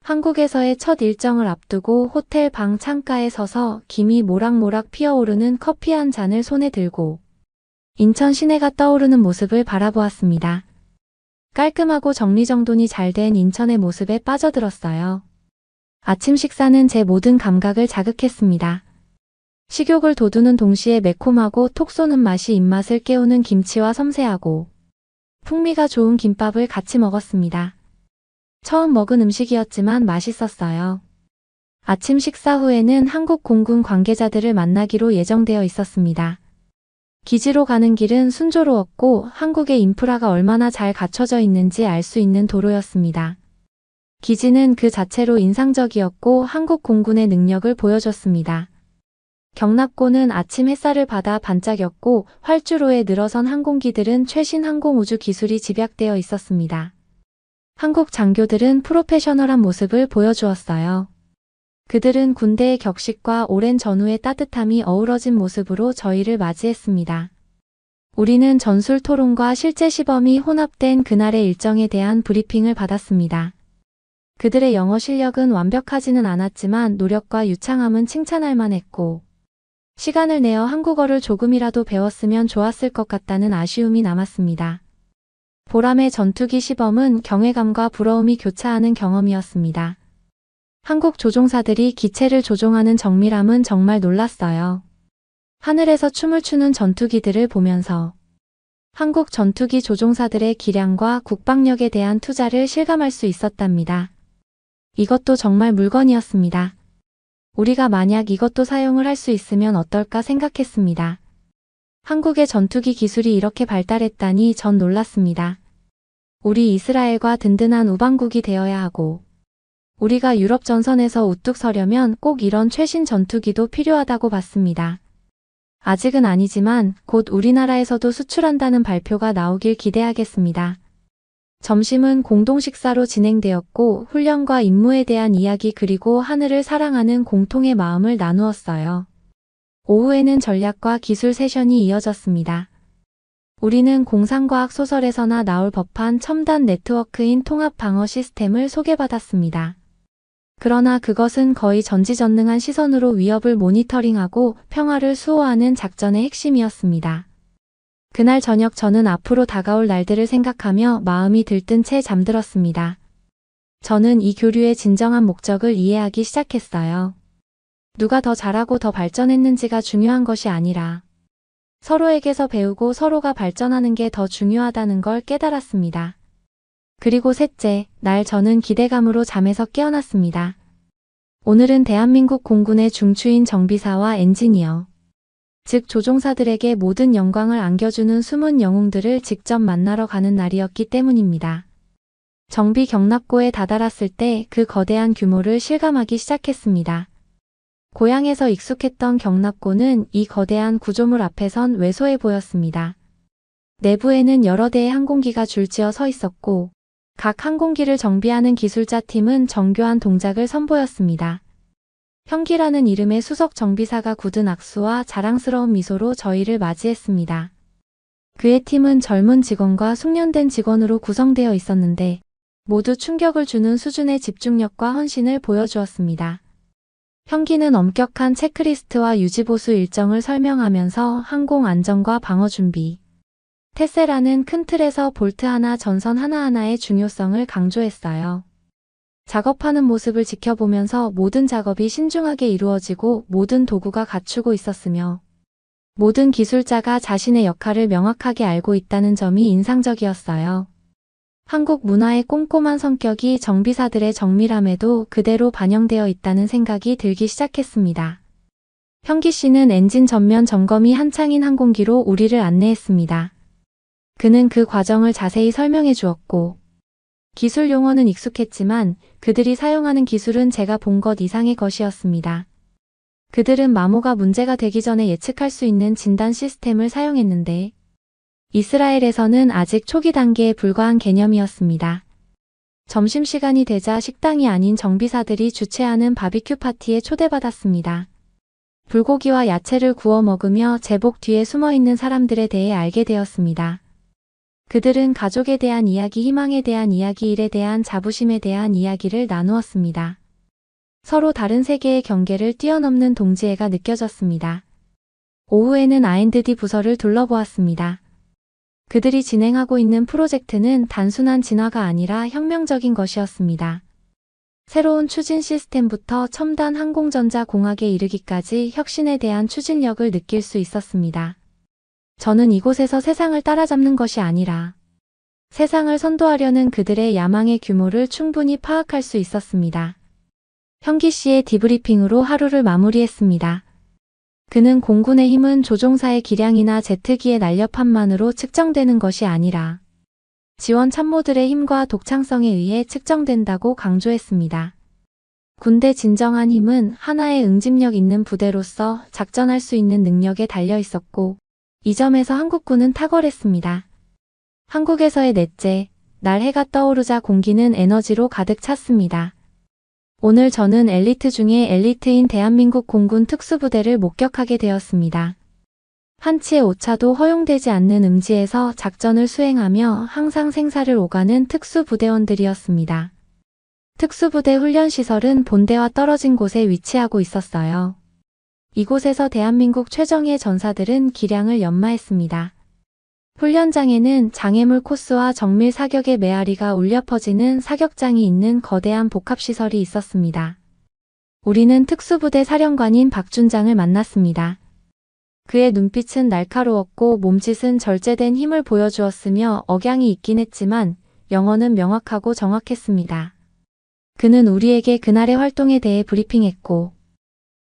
한국에서의 첫 일정을 앞두고 호텔 방 창가에 서서 김이 모락모락 피어오르는 커피 한 잔을 손에 들고 인천 시내가 떠오르는 모습을 바라보았습니다. 깔끔하고 정리정돈이 잘 된 인천의 모습에 빠져들었어요. 아침 식사는 제 모든 감각을 자극했습니다. 식욕을 돋우는 동시에 매콤하고 톡 쏘는 맛이 입맛을 깨우는 김치와 섬세하고 풍미가 좋은 김밥을 같이 먹었습니다. 처음 먹은 음식이었지만 맛있었어요. 아침 식사 후에는 한국 공군 관계자들을 만나기로 예정되어 있었습니다. 기지로 가는 길은 순조로웠고 한국의 인프라가 얼마나 잘 갖춰져 있는지 알 수 있는 도로였습니다. 기지는 그 자체로 인상적이었고 한국 공군의 능력을 보여줬습니다. 경납고는 아침 햇살을 받아 반짝였고 활주로에 늘어선 항공기들은 최신 항공우주 기술이 집약되어 있었습니다. 한국 장교들은 프로페셔널한 모습을 보여주었어요. 그들은 군대의 격식과 오랜 전후의 따뜻함이 어우러진 모습으로 저희를 맞이했습니다. 우리는 전술 토론과 실제 시범이 혼합된 그날의 일정에 대한 브리핑을 받았습니다. 그들의 영어 실력은 완벽하지는 않았지만 노력과 유창함은 칭찬할 만했고 시간을 내어 한국어를 조금이라도 배웠으면 좋았을 것 같다는 아쉬움이 남았습니다. 보람의 전투기 시범은 경외감과 부러움이 교차하는 경험이었습니다. 한국 조종사들이 기체를 조종하는 정밀함은 정말 놀랐어요. 하늘에서 춤을 추는 전투기들을 보면서 한국 전투기 조종사들의 기량과 국방력에 대한 투자를 실감할 수 있었답니다. 이것도 정말 물건이었습니다. 우리가 만약 이것도 사용을 할 수 있으면 어떨까 생각했습니다. 한국의 전투기 기술이 이렇게 발달했다니 전 놀랐습니다. 우리 이스라엘과 든든한 우방국이 되어야 하고 우리가 유럽 전선에서 우뚝 서려면 꼭 이런 최신 전투기도 필요하다고 봤습니다. 아직은 아니지만 곧 우리나라에서도 수출한다는 발표가 나오길 기대하겠습니다. 점심은 공동 식사로 진행되었고 훈련과 임무에 대한 이야기 그리고 하늘을 사랑하는 공통의 마음을 나누었어요. 오후에는 전략과 기술 세션이 이어졌습니다. 우리는 공상과학 소설에서나 나올 법한 첨단 네트워크인 통합 방어 시스템을 소개받았습니다. 그러나 그것은 거의 전지전능한 시선으로 위협을 모니터링하고 평화를 수호하는 작전의 핵심이었습니다. 그날 저녁 저는 앞으로 다가올 날들을 생각하며 마음이 들뜬 채 잠들었습니다. 저는 이 교류의 진정한 목적을 이해하기 시작했어요. 누가 더 잘하고 더 발전했는지가 중요한 것이 아니라 서로에게서 배우고 서로가 발전하는 게 더 중요하다는 걸 깨달았습니다. 그리고 셋째, 날 저는 기대감으로 잠에서 깨어났습니다. 오늘은 대한민국 공군의 중추인 정비사와 엔지니어, 즉 조종사들에게 모든 영광을 안겨주는 숨은 영웅들을 직접 만나러 가는 날이었기 때문입니다. 정비 경납고에 다다랐을 때 그 거대한 규모를 실감하기 시작했습니다. 고향에서 익숙했던 경납고는 이 거대한 구조물 앞에선 왜소해 보였습니다. 내부에는 여러 대의 항공기가 줄지어 서 있었고 각 항공기를 정비하는 기술자 팀은 정교한 동작을 선보였습니다. 형기라는 이름의 수석 정비사가 굳은 악수와 자랑스러운 미소로 저희를 맞이했습니다. 그의 팀은 젊은 직원과 숙련된 직원으로 구성되어 있었는데 모두 충격을 주는 수준의 집중력과 헌신을 보여주었습니다. 형기는 엄격한 체크리스트와 유지보수 일정을 설명하면서 항공 안전과 방어 준비, 테세라는 큰 틀에서 볼트 하나 전선 하나하나의 중요성을 강조했어요. 작업하는 모습을 지켜보면서 모든 작업이 신중하게 이루어지고 모든 도구가 갖추고 있었으며 모든 기술자가 자신의 역할을 명확하게 알고 있다는 점이 인상적이었어요. 한국 문화의 꼼꼼한 성격이 정비사들의 정밀함에도 그대로 반영되어 있다는 생각이 들기 시작했습니다. 형기 씨는 엔진 전면 점검이 한창인 항공기로 우리를 안내했습니다. 그는 그 과정을 자세히 설명해 주었고 기술 용어는 익숙했지만 그들이 사용하는 기술은 제가 본 것 이상의 것이었습니다. 그들은 마모가 문제가 되기 전에 예측할 수 있는 진단 시스템을 사용했는데 이스라엘에서는 아직 초기 단계에 불과한 개념이었습니다. 점심시간이 되자 식당이 아닌 정비사들이 주최하는 바비큐 파티에 초대받았습니다. 불고기와 야채를 구워 먹으며 제복 뒤에 숨어있는 사람들에 대해 알게 되었습니다. 그들은 가족에 대한 이야기, 희망에 대한 이야기, 일에 대한 자부심에 대한 이야기를 나누었습니다. 서로 다른 세계의 경계를 뛰어넘는 동지애가 느껴졌습니다. 오후에는 R&D 부서를 둘러보았습니다. 그들이 진행하고 있는 프로젝트는 단순한 진화가 아니라 혁명적인 것이었습니다. 새로운 추진 시스템부터 첨단 항공전자 공학에 이르기까지 혁신에 대한 추진력을 느낄 수 있었습니다. 저는 이곳에서 세상을 따라잡는 것이 아니라 세상을 선도하려는 그들의 야망의 규모를 충분히 파악할 수 있었습니다. 현기 씨의 디브리핑으로 하루를 마무리했습니다. 그는 공군의 힘은 조종사의 기량이나 제트기의 날렵함만으로 측정되는 것이 아니라 지원 참모들의 힘과 독창성에 의해 측정된다고 강조했습니다. 군대 진정한 힘은 하나의 응집력 있는 부대로서 작전할 수 있는 능력에 달려 있었고 이 점에서 한국군은 탁월했습니다. 한국에서의 넷째, 날 해가 떠오르자 공기는 에너지로 가득 찼습니다. 오늘 저는 엘리트 중에 엘리트인 대한민국 공군 특수부대를 목격하게 되었습니다. 한치의 오차도 허용되지 않는 음지에서 작전을 수행하며 항상 생사를 오가는 특수부대원들이었습니다. 특수부대 훈련시설은 본대와 떨어진 곳에 위치하고 있었어요. 이곳에서 대한민국 최정예 전사들은 기량을 연마했습니다. 훈련장에는 장애물 코스와 정밀 사격의 메아리가 울려 퍼지는 사격장이 있는 거대한 복합시설이 있었습니다. 우리는 특수부대 사령관인 박준장을 만났습니다. 그의 눈빛은 날카로웠고 몸짓은 절제된 힘을 보여주었으며 억양이 있긴 했지만 영어는 명확하고 정확했습니다. 그는 우리에게 그날의 활동에 대해 브리핑했고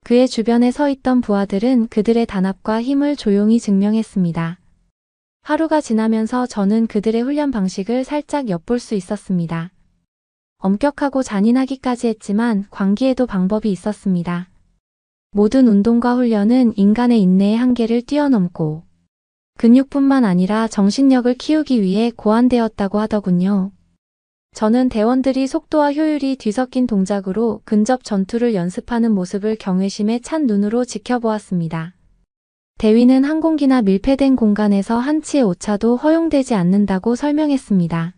그의 주변에 서 있던 부하들은 그들의 단합과 힘을 조용히 증명했습니다. 하루가 지나면서 저는 그들의 훈련 방식을 살짝 엿볼 수 있었습니다. 엄격하고 잔인하기까지 했지만 광기에도 방법이 있었습니다. 모든 운동과 훈련은 인간의 인내의 한계를 뛰어넘고 근육뿐만 아니라 정신력을 키우기 위해 고안되었다고 하더군요. 저는 대원들이 속도와 효율이 뒤섞인 동작으로 근접 전투를 연습하는 모습을 경외심에 찬 눈으로 지켜보았습니다. 대위는 항공기나 밀폐된 공간에서 한치의 오차도 허용되지 않는다고 설명했습니다.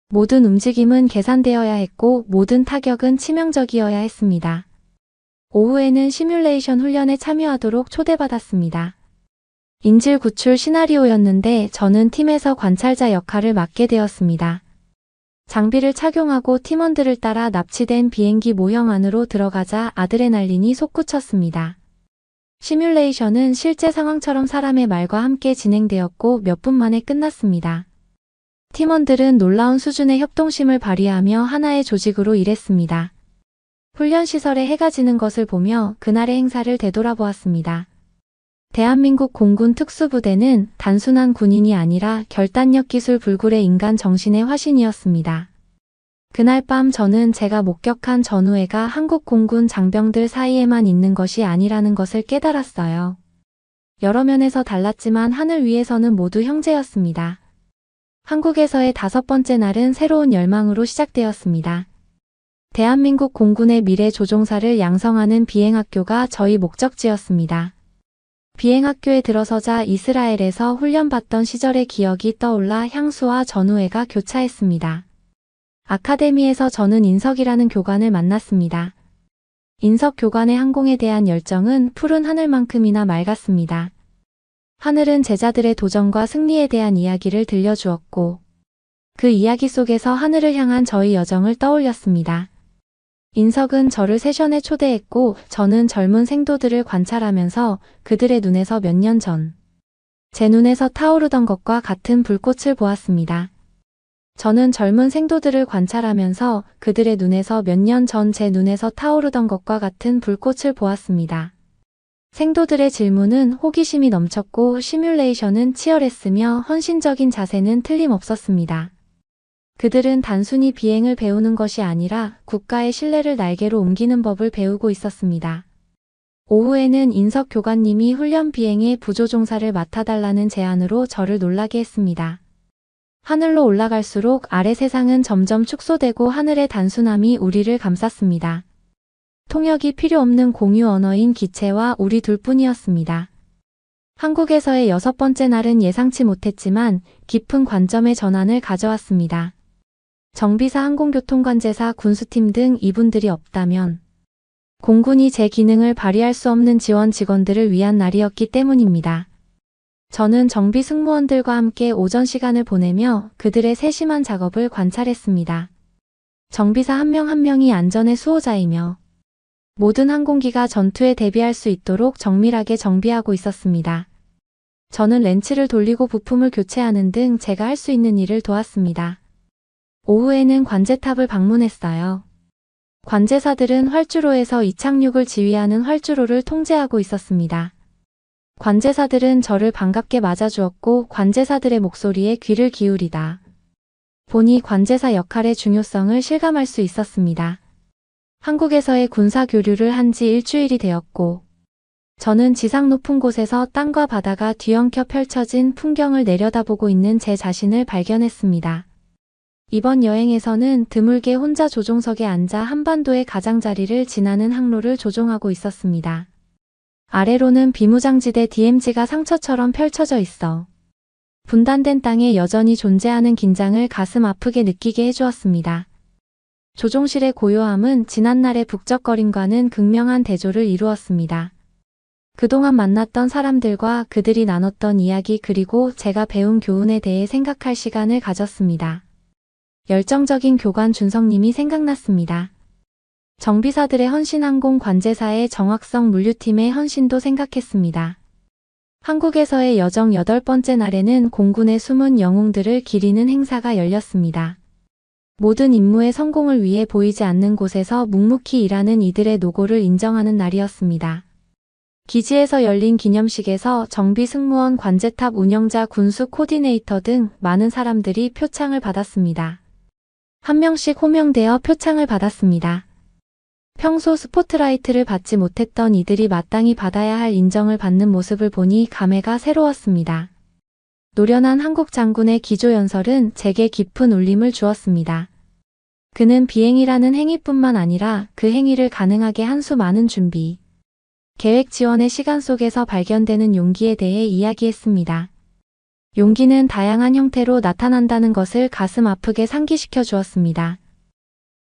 모든 움직임은 계산되어야 했고 모든 타격은 치명적이어야 했습니다. 오후에는 시뮬레이션 훈련에 참여하도록 초대받았습니다. 인질 구출 시나리오였는데 저는 팀에서 관찰자 역할을 맡게 되었습니다. 장비를 착용하고 팀원들을 따라 납치된 비행기 모형 안으로 들어가자 아드레날린이 솟구쳤습니다. 시뮬레이션은 실제 상황처럼 사람의 말과 함께 진행되었고 몇 분 만에 끝났습니다. 팀원들은 놀라운 수준의 협동심을 발휘하며 하나의 조직으로 일했습니다. 훈련시설에 해가 지는 것을 보며 그날의 행사를 되돌아보았습니다. 대한민국 공군 특수부대는 단순한 군인이 아니라 결단력 기술 불굴의 인간 정신의 화신이었습니다. 그날 밤 저는 제가 목격한 전우회가 한국 공군 장병들 사이에만 있는 것이 아니라는 것을 깨달았어요. 여러 면에서 달랐지만 하늘 위에서는 모두 형제였습니다. 한국에서의 5번째 날은 새로운 열망으로 시작되었습니다. 대한민국 공군의 미래 조종사를 양성하는 비행학교가 저희 목적지였습니다. 비행학교에 들어서자 이스라엘에서 훈련받던 시절의 기억이 떠올라 향수와 전우회가 교차했습니다. 아카데미에서 저는 인석이라는 교관을 만났습니다. 인석 교관의 항공에 대한 열정은 푸른 하늘만큼이나 맑았습니다. 하늘은 제자들의 도전과 승리에 대한 이야기를 들려주었고 그 이야기 속에서 하늘을 향한 저희 여정을 떠올렸습니다. 인석은 저를 세션에 초대했고 저는 젊은 생도들을 관찰하면서 그들의 눈에서 몇 년 전 제 눈에서 타오르던 것과 같은 불꽃을 보았습니다. 저는 젊은 생도들을 관찰하면서 그들의 눈에서 몇 년 전 제 눈에서 타오르던 것과 같은 불꽃을 보았습니다. 생도들의 질문은 호기심이 넘쳤고 시뮬레이션은 치열했으며 헌신적인 자세는 틀림없었습니다. 그들은 단순히 비행을 배우는 것이 아니라 국가의 신뢰를 날개로 옮기는 법을 배우고 있었습니다. 오후에는 인석 교관님이 훈련 비행의 부조종사를 맡아달라는 제안으로 저를 놀라게 했습니다. 하늘로 올라갈수록 아래 세상은 점점 축소되고 하늘의 단순함이 우리를 감쌌습니다. 통역이 필요 없는 공유 언어인 기체와 우리 둘뿐이었습니다. 한국에서의 6번째 날은 예상치 못했지만 깊은 관점의 전환을 가져왔습니다. 정비사 항공교통관제사 군수팀 등 이분들이 없다면 공군이 제 기능을 발휘할 수 없는 지원 직원들을 위한 날이었기 때문입니다. 저는 정비 승무원들과 함께 오전 시간을 보내며 그들의 세심한 작업을 관찰했습니다. 정비사 한 명 한 명이 안전의 수호자이며 모든 항공기가 전투에 대비할 수 있도록 정밀하게 정비하고 있었습니다. 저는 렌치를 돌리고 부품을 교체하는 등 제가 할 수 있는 일을 도왔습니다. 오후에는 관제탑을 방문했어요. 관제사들은 활주로에서 이착륙을 지휘하는 활주로를 통제하고 있었습니다. 관제사들은 저를 반갑게 맞아주었고 관제사들의 목소리에 귀를 기울이다 보니 관제사 역할의 중요성을 실감할 수 있었습니다. 한국에서의 군사 교류를 한 지 일주일이 되었고 저는 지상 높은 곳에서 땅과 바다가 뒤엉켜 펼쳐진 풍경을 내려다보고 있는 제 자신을 발견했습니다. 이번 여행에서는 드물게 혼자 조종석에 앉아 한반도의 가장자리를 지나는 항로를 조종하고 있었습니다. 아래로는 비무장지대 DMZ가 상처처럼 펼쳐져 있어 분단된 땅에 여전히 존재하는 긴장을 가슴 아프게 느끼게 해주었습니다. 조종실의 고요함은 지난날의 북적거림과는 극명한 대조를 이루었습니다. 그동안 만났던 사람들과 그들이 나눴던 이야기 그리고 제가 배운 교훈에 대해 생각할 시간을 가졌습니다. 열정적인 교관 준성님이 생각났습니다. 정비사들의 헌신 항공 관제사의 정확성 물류팀의 헌신도 생각했습니다. 한국에서의 여정 8번째 날에는 공군의 숨은 영웅들을 기리는 행사가 열렸습니다. 모든 임무의 성공을 위해 보이지 않는 곳에서 묵묵히 일하는 이들의 노고를 인정하는 날이었습니다. 기지에서 열린 기념식에서 정비 승무원, 관제탑 운영자, 군수 코디네이터 등 많은 사람들이 표창을 받았습니다. 한 명씩 호명되어 표창을 받았습니다. 평소 스포트라이트를 받지 못했던 이들이 마땅히 받아야 할 인정을 받는 모습을 보니 감회가 새로웠습니다. 노련한 한국 장군의 기조연설은 제게 깊은 울림을 주었습니다. 그는 비행이라는 행위뿐만 아니라 그 행위를 가능하게 한 수 많은 준비, 계획 지원의 시간 속에서 발견되는 용기에 대해 이야기했습니다. 용기는 다양한 형태로 나타난다는 것을 가슴 아프게 상기시켜 주었습니다.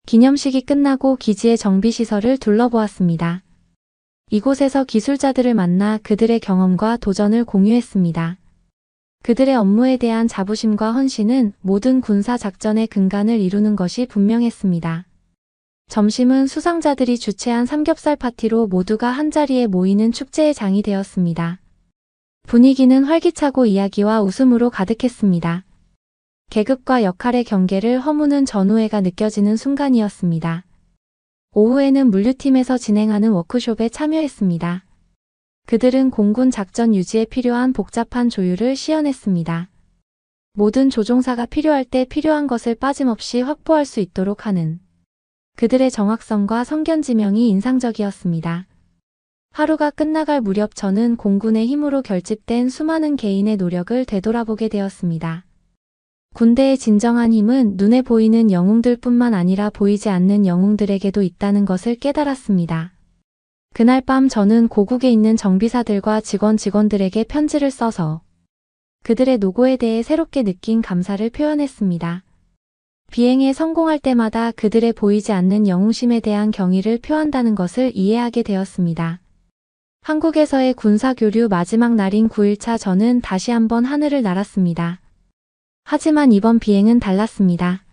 기념식이 끝나고 기지의 정비시설을 둘러보았습니다. 이곳에서 기술자들을 만나 그들의 경험과 도전을 공유했습니다. 그들의 업무에 대한 자부심과 헌신은 모든 군사 작전의 근간을 이루는 것이 분명했습니다. 점심은 수상자들이 주최한 삼겹살 파티로 모두가 한자리에 모이는 축제의 장이 되었습니다. 분위기는 활기차고 이야기와 웃음으로 가득했습니다. 계급과 역할의 경계를 허무는 전우애가 느껴지는 순간이었습니다. 오후에는 물류팀에서 진행하는 워크숍에 참여했습니다. 그들은 공군 작전 유지에 필요한 복잡한 조율을 시연했습니다. 모든 조종사가 필요할 때 필요한 것을 빠짐없이 확보할 수 있도록 하는 그들의 정확성과 성견지명이 인상적이었습니다. 하루가 끝나갈 무렵 저는 공군의 힘으로 결집된 수많은 개인의 노력을 되돌아보게 되었습니다. 군대의 진정한 힘은 눈에 보이는 영웅들뿐만 아니라 보이지 않는 영웅들에게도 있다는 것을 깨달았습니다. 그날 밤 저는 고국에 있는 정비사들과 직원들에게 편지를 써서 그들의 노고에 대해 새롭게 느낀 감사를 표현했습니다. 비행에 성공할 때마다 그들의 보이지 않는 영웅심에 대한 경의를 표한다는 것을 이해하게 되었습니다. 한국에서의 군사교류 마지막 날인 9일차 저는 다시 한번 하늘을 날았습니다. 하지만 이번 비행은 달랐습니다.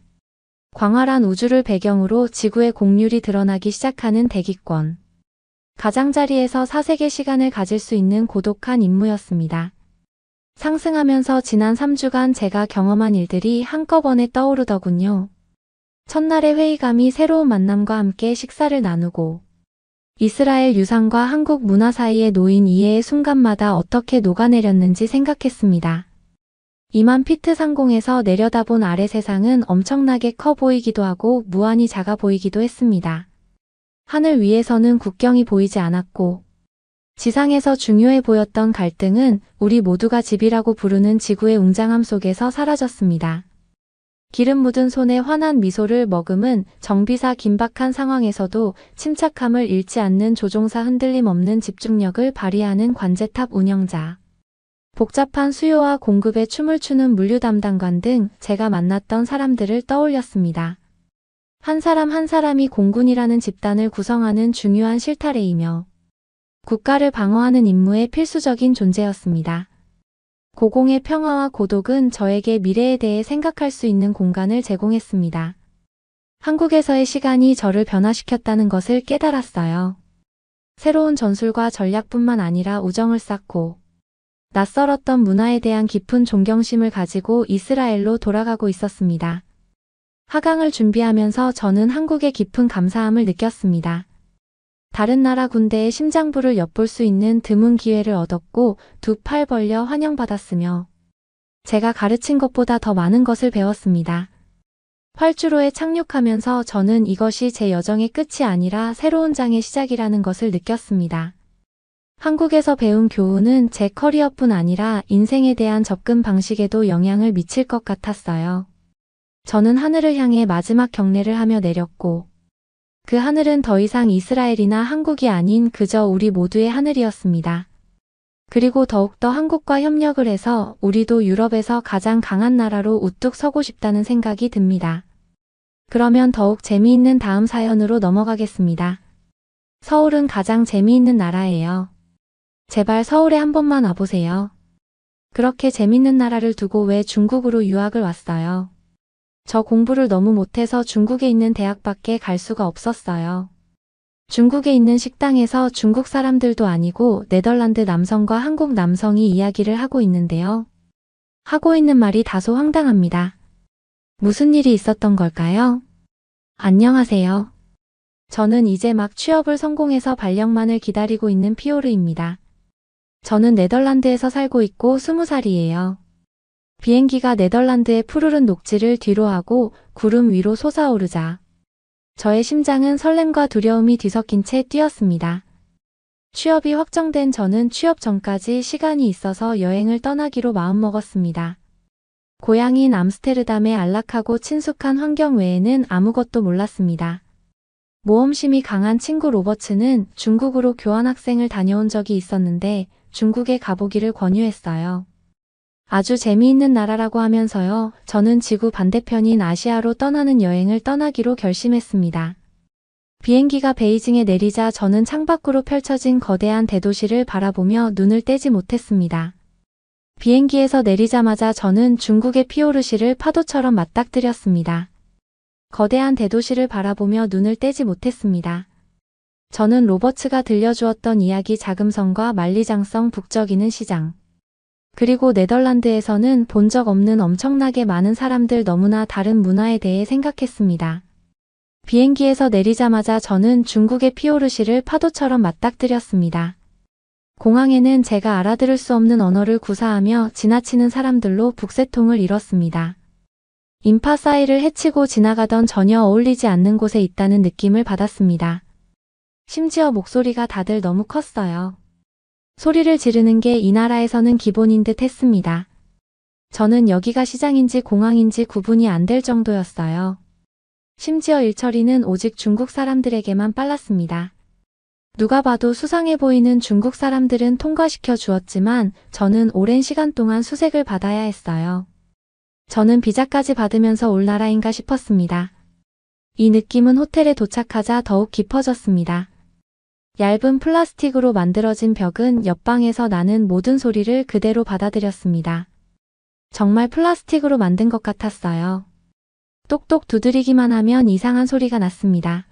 광활한 우주를 배경으로 지구의 곡률이 드러나기 시작하는 대기권. 가장자리에서 사색의 시간을 가질 수 있는 고독한 임무였습니다. 상승하면서 지난 3주간 제가 경험한 일들이 한꺼번에 떠오르더군요. 첫날의 회의감이 새로운 만남과 함께 식사를 나누고 이스라엘 유산과 한국 문화 사이에 놓인 이해의 순간마다 어떻게 녹아내렸는지 생각했습니다. 2만 피트 상공에서 내려다본 아래 세상은 엄청나게 커 보이기도 하고 무한히 작아 보이기도 했습니다. 하늘 위에서는 국경이 보이지 않았고 지상에서 중요해 보였던 갈등은 우리 모두가 집이라고 부르는 지구의 웅장함 속에서 사라졌습니다. 기름 묻은 손에 환한 미소를 머금은 정비사 긴박한 상황에서도 침착함을 잃지 않는 조종사 흔들림 없는 집중력을 발휘하는 관제탑 운영자. 복잡한 수요와 공급에 춤을 추는 물류 담당관 등 제가 만났던 사람들을 떠올렸습니다. 한 사람 한 사람이 공군이라는 집단을 구성하는 중요한 실타래이며 국가를 방어하는 임무의 필수적인 존재였습니다. 고공의 평화와 고독은 저에게 미래에 대해 생각할 수 있는 공간을 제공했습니다. 한국에서의 시간이 저를 변화시켰다는 것을 깨달았어요. 새로운 전술과 전략뿐만 아니라 우정을 쌓고 낯설었던 문화에 대한 깊은 존경심을 가지고 이스라엘로 돌아가고 있었습니다. 하강을 준비하면서 저는 한국의 깊은 감사함을 느꼈습니다. 다른 나라 군대의 심장부를 엿볼 수 있는 드문 기회를 얻었고 두 팔 벌려 환영받았으며 제가 가르친 것보다 더 많은 것을 배웠습니다. 활주로에 착륙하면서 저는 이것이 제 여정의 끝이 아니라 새로운 장의 시작이라는 것을 느꼈습니다. 한국에서 배운 교훈은 제 커리어뿐 아니라 인생에 대한 접근 방식에도 영향을 미칠 것 같았어요. 저는 하늘을 향해 마지막 경례를 하며 내렸고 그 하늘은 더 이상 이스라엘이나 한국이 아닌 그저 우리 모두의 하늘이었습니다. 그리고 더욱더 한국과 협력을 해서 우리도 유럽에서 가장 강한 나라로 우뚝 서고 싶다는 생각이 듭니다. 그러면 더욱 재미있는 다음 사연으로 넘어가겠습니다. 서울은 가장 재미있는 나라예요. 제발 서울에 한 번만 와보세요. 그렇게 재밌는 나라를 두고 왜 중국으로 유학을 왔어요? 저 공부를 너무 못해서 중국에 있는 대학밖에 갈 수가 없었어요. 중국에 있는 식당에서 중국 사람들도 아니고 네덜란드 남성과 한국 남성이 이야기를 하고 있는데요. 하고 있는 말이 다소 황당합니다. 무슨 일이 있었던 걸까요? 안녕하세요. 저는 이제 막 취업을 성공해서 발령만을 기다리고 있는 피오르입니다. 저는 네덜란드에서 살고 있고 20살이에요. 비행기가 네덜란드의 푸르른 녹지를 뒤로하고 구름 위로 솟아오르자 저의 심장은 설렘과 두려움이 뒤섞인 채 뛰었습니다. 취업이 확정된 저는 취업 전까지 시간이 있어서 여행을 떠나기로 마음먹었습니다. 고향인 암스테르담의 안락하고 친숙한 환경 외에는 아무것도 몰랐습니다. 모험심이 강한 친구 로버츠는 중국으로 교환학생을 다녀온 적이 있었는데 중국에 가보기를 권유했어요. 아주 재미있는 나라라고 하면서요. 저는 지구 반대편인 아시아로 떠나는 여행을 떠나기로 결심했습니다. 비행기가 베이징에 내리자 저는 창밖으로 펼쳐진 거대한 대도시를 바라보며 눈을 떼지 못했습니다. 비행기에서 내리자마자 저는 중국의 피오르시를 파도처럼 맞닥뜨렸습니다. 거대한 대도시를 바라보며 눈을 떼지 못했습니다. 저는 로버츠가 들려주었던 이야기 자금성과 만리장성 북적이는 시장. 그리고 네덜란드에서는 본 적 없는 엄청나게 많은 사람들 너무나 다른 문화에 대해 생각했습니다. 비행기에서 내리자마자 저는 중국의 피오르시를 파도처럼 맞닥뜨렸습니다. 공항에는 제가 알아들을 수 없는 언어를 구사하며 지나치는 사람들로 북새통을 이뤘습니다. 인파 사이를 헤치고 지나가던 전혀 어울리지 않는 곳에 있다는 느낌을 받았습니다. 심지어 목소리가 다들 너무 컸어요. 소리를 지르는 게 이 나라에서는 기본인 듯 했습니다. 저는 여기가 시장인지 공항인지 구분이 안 될 정도였어요. 심지어 일처리는 오직 중국 사람들에게만 빨랐습니다. 누가 봐도 수상해 보이는 중국 사람들은 통과시켜 주었지만 저는 오랜 시간 동안 수색을 받아야 했어요. 저는 비자까지 받으면서 올 나라인가 싶었습니다. 이 느낌은 호텔에 도착하자 더욱 깊어졌습니다. 얇은 플라스틱으로 만들어진 벽은 옆방에서 나는 모든 소리를 그대로 받아들였습니다. 정말 플라스틱으로 만든 것 같았어요. 똑똑 두드리기만 하면 이상한 소리가 났습니다.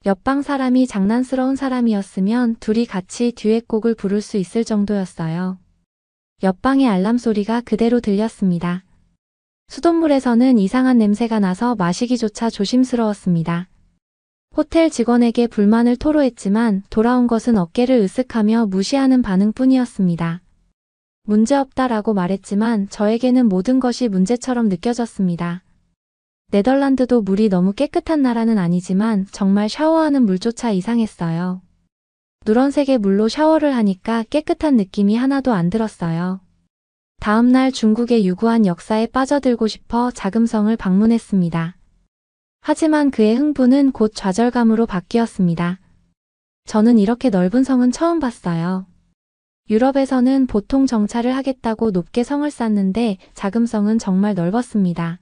옆방 사람이 장난스러운 사람이었으면 둘이 같이 듀엣곡을 부를 수 있을 정도였어요. 옆방의 알람 소리가 그대로 들렸습니다. 수돗물에서는 이상한 냄새가 나서 마시기조차 조심스러웠습니다. 호텔 직원에게 불만을 토로했지만 돌아온 것은 어깨를 으쓱하며 무시하는 반응뿐이었습니다. 문제없다라고 말했지만 저에게는 모든 것이 문제처럼 느껴졌습니다. 네덜란드도 물이 너무 깨끗한 나라는 아니지만 정말 샤워하는 물조차 이상했어요. 누런색의 물로 샤워를 하니까 깨끗한 느낌이 하나도 안 들었어요. 다음 날 중국의 유구한 역사에 빠져들고 싶어 자금성을 방문했습니다. 하지만 그의 흥분은 곧 좌절감으로 바뀌었습니다. 저는 이렇게 넓은 성은 처음 봤어요. 유럽에서는 보통 정찰을 하겠다고 높게 성을 쌓는데 자금성은 정말 넓었습니다.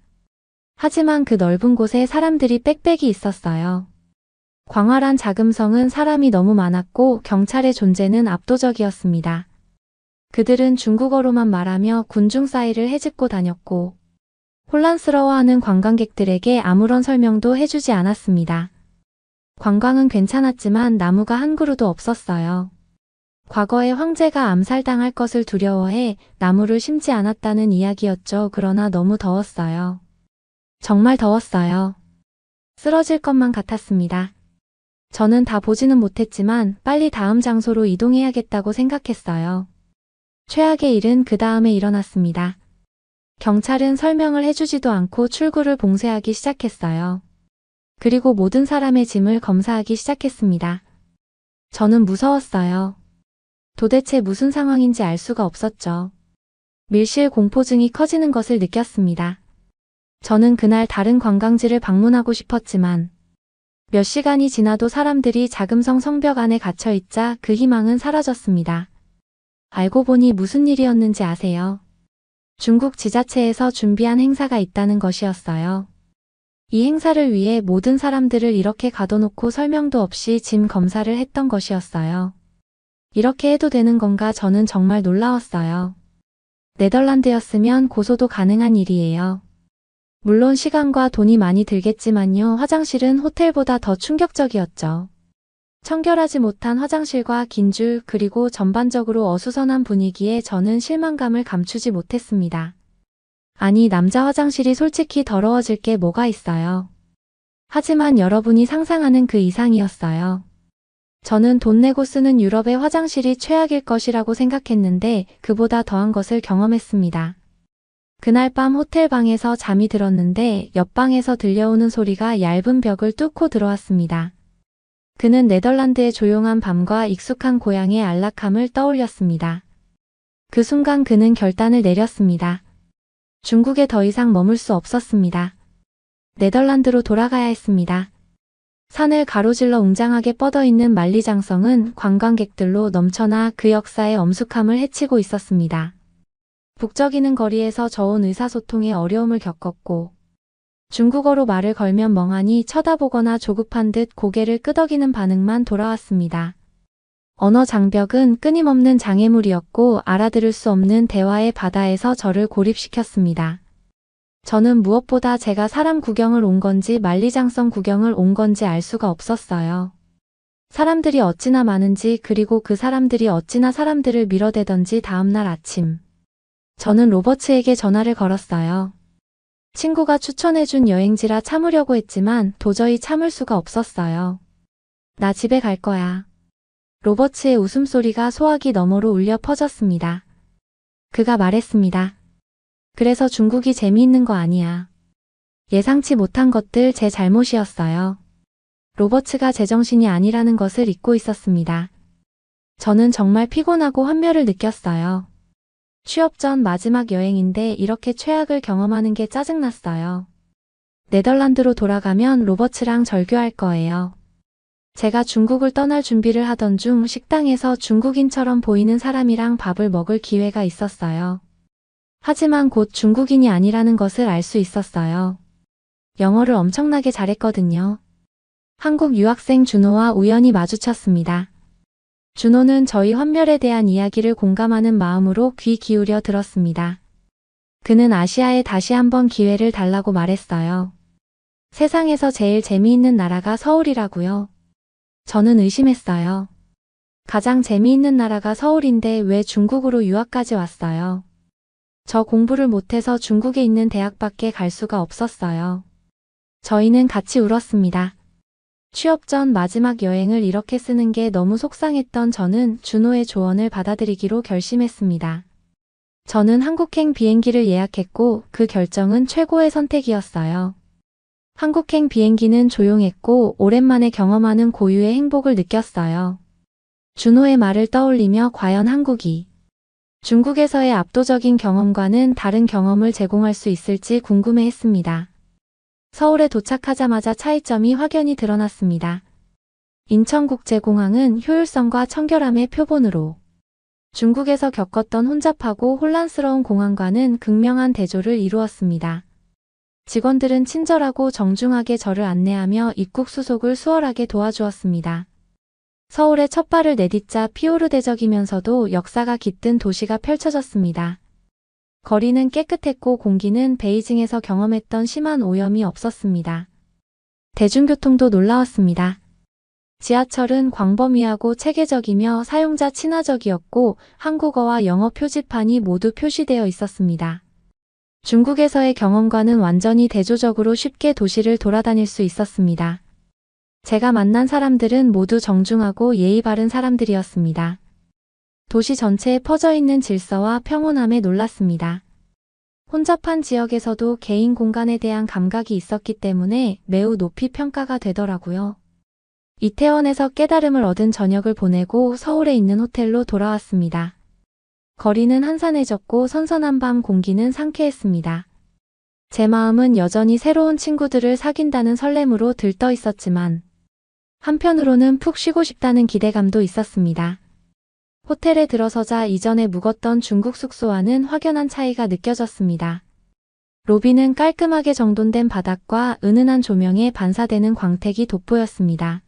하지만 그 넓은 곳에 사람들이 빽빽이 있었어요. 광활한 자금성은 사람이 너무 많았고 경찰의 존재는 압도적이었습니다. 그들은 중국어로만 말하며 군중 사이를 헤집고 다녔고 혼란스러워하는 관광객들에게 아무런 설명도 해주지 않았습니다. 관광은 괜찮았지만 나무가 한 그루도 없었어요. 과거에 황제가 암살당할 것을 두려워해 나무를 심지 않았다는 이야기였죠. 그러나 너무 더웠어요. 정말 더웠어요. 쓰러질 것만 같았습니다. 저는 다 보지는 못했지만 빨리 다음 장소로 이동해야겠다고 생각했어요. 최악의 일은 그 다음에 일어났습니다. 경찰은 설명을 해주지도 않고 출구를 봉쇄하기 시작했어요. 그리고 모든 사람의 짐을 검사하기 시작했습니다. 저는 무서웠어요. 도대체 무슨 상황인지 알 수가 없었죠. 밀실 공포증이 커지는 것을 느꼈습니다. 저는 그날 다른 관광지를 방문하고 싶었지만 몇 시간이 지나도 사람들이 자금성 성벽 안에 갇혀있자 그 희망은 사라졌습니다. 알고 보니 무슨 일이었는지 아세요? 중국 지자체에서 준비한 행사가 있다는 것이었어요. 이 행사를 위해 모든 사람들을 이렇게 가둬놓고 설명도 없이 짐 검사를 했던 것이었어요. 이렇게 해도 되는 건가 저는 정말 놀라웠어요. 네덜란드였으면 고소도 가능한 일이에요. 물론 시간과 돈이 많이 들겠지만요. 화장실은 호텔보다 더 충격적이었죠. 청결하지 못한 화장실과 긴 줄 그리고 전반적으로 어수선한 분위기에 저는 실망감을 감추지 못했습니다. 아니 남자 화장실이 솔직히 더러워질 게 뭐가 있어요. 하지만 여러분이 상상하는 그 이상이었어요. 저는 돈 내고 쓰는 유럽의 화장실이 최악일 것이라고 생각했는데 그보다 더한 것을 경험했습니다. 그날 밤 호텔 방에서 잠이 들었는데 옆방에서 들려오는 소리가 얇은 벽을 뚫고 들어왔습니다. 그는 네덜란드의 조용한 밤과 익숙한 고향의 안락함을 떠올렸습니다. 그 순간 그는 결단을 내렸습니다. 중국에 더 이상 머물 수 없었습니다. 네덜란드로 돌아가야 했습니다. 산을 가로질러 웅장하게 뻗어있는 만리장성은 관광객들로 넘쳐나 그 역사의 엄숙함을 해치고 있었습니다. 북적이는 거리에서 저온 의사소통에 어려움을 겪었고 중국어로 말을 걸면 멍하니 쳐다보거나 조급한 듯 고개를 끄덕이는 반응만 돌아왔습니다. 언어 장벽은 끊임없는 장애물이었고 알아들을 수 없는 대화의 바다에서 저를 고립시켰습니다. 저는 무엇보다 제가 사람 구경을 온 건지 만리장성 구경을 온 건지 알 수가 없었어요. 사람들이 어찌나 많은지 그리고 그 사람들이 어찌나 사람들을 밀어대던지 다음날 아침. 저는 로버츠에게 전화를 걸었어요. 친구가 추천해준 여행지라 참으려고 했지만 도저히 참을 수가 없었어요. 나 집에 갈 거야. 로버츠의 웃음소리가 소화기 너머로 울려 퍼졌습니다. 그가 말했습니다. 그래서 중국이 재미있는 거 아니야. 예상치 못한 것들 제 잘못이었어요. 로버츠가 제정신이 아니라는 것을 잊고 있었습니다. 저는 정말 피곤하고 환멸을 느꼈어요. 취업 전 마지막 여행인데 이렇게 최악을 경험하는 게 짜증났어요. 네덜란드로 돌아가면 로버츠랑 절교할 거예요. 제가 중국을 떠날 준비를 하던 중 식당에서 중국인처럼 보이는 사람이랑 밥을 먹을 기회가 있었어요. 하지만 곧 중국인이 아니라는 것을 알 수 있었어요. 영어를 엄청나게 잘했거든요. 한국 유학생 준호와 우연히 마주쳤습니다. 준호는 저희 환멸에 대한 이야기를 공감하는 마음으로 귀 기울여 들었습니다. 그는 아시아에 다시 한번 기회를 달라고 말했어요. 세상에서 제일 재미있는 나라가 서울이라고요. 저는 의심했어요. 가장 재미있는 나라가 서울인데 왜 중국으로 유학까지 왔어요? 저 공부를 못해서 중국에 있는 대학밖에 갈 수가 없었어요. 저희는 같이 울었습니다. 취업 전 마지막 여행을 이렇게 쓰는 게 너무 속상했던 저는 준호의 조언을 받아들이기로 결심했습니다. 저는 한국행 비행기를 예약했고 그 결정은 최고의 선택이었어요. 한국행 비행기는 조용했고 오랜만에 경험하는 고유의 행복을 느꼈어요. 준호의 말을 떠올리며 과연 한국이 중국에서의 압도적인 경험과는 다른 경험을 제공할 수 있을지 궁금해했습니다. 서울에 도착하자마자 차이점이 확연히 드러났습니다. 인천국제공항은 효율성과 청결함의 표본으로 중국에서 겪었던 혼잡하고 혼란스러운 공항과는 극명한 대조를 이루었습니다. 직원들은 친절하고 정중하게 저를 안내하며 입국 수속을 수월하게 도와주었습니다. 서울에 첫 발을 내딛자 피오르대적이면서도 역사가 깃든 도시가 펼쳐졌습니다. 거리는 깨끗했고 공기는 베이징에서 경험했던 심한 오염이 없었습니다. 대중교통도 놀라웠습니다. 지하철은 광범위하고 체계적이며 사용자 친화적이었고 한국어와 영어 표지판이 모두 표시되어 있었습니다. 중국에서의 경험과는 완전히 대조적으로 쉽게 도시를 돌아다닐 수 있었습니다. 제가 만난 사람들은 모두 정중하고 예의 바른 사람들이었습니다. 도시 전체에 퍼져 있는 질서와 평온함에 놀랐습니다. 혼잡한 지역에서도 개인 공간에 대한 감각이 있었기 때문에 매우 높이 평가가 되더라고요. 이태원에서 깨달음을 얻은 저녁을 보내고 서울에 있는 호텔로 돌아왔습니다. 거리는 한산해졌고 선선한 밤 공기는 상쾌했습니다. 제 마음은 여전히 새로운 친구들을 사귄다는 설렘으로 들떠 있었지만 한편으로는 푹 쉬고 싶다는 기대감도 있었습니다. 호텔에 들어서자 이전에 묵었던 중국 숙소와는 확연한 차이가 느껴졌습니다. 로비는 깔끔하게 정돈된 바닥과 은은한 조명에 반사되는 광택이 돋보였습니다.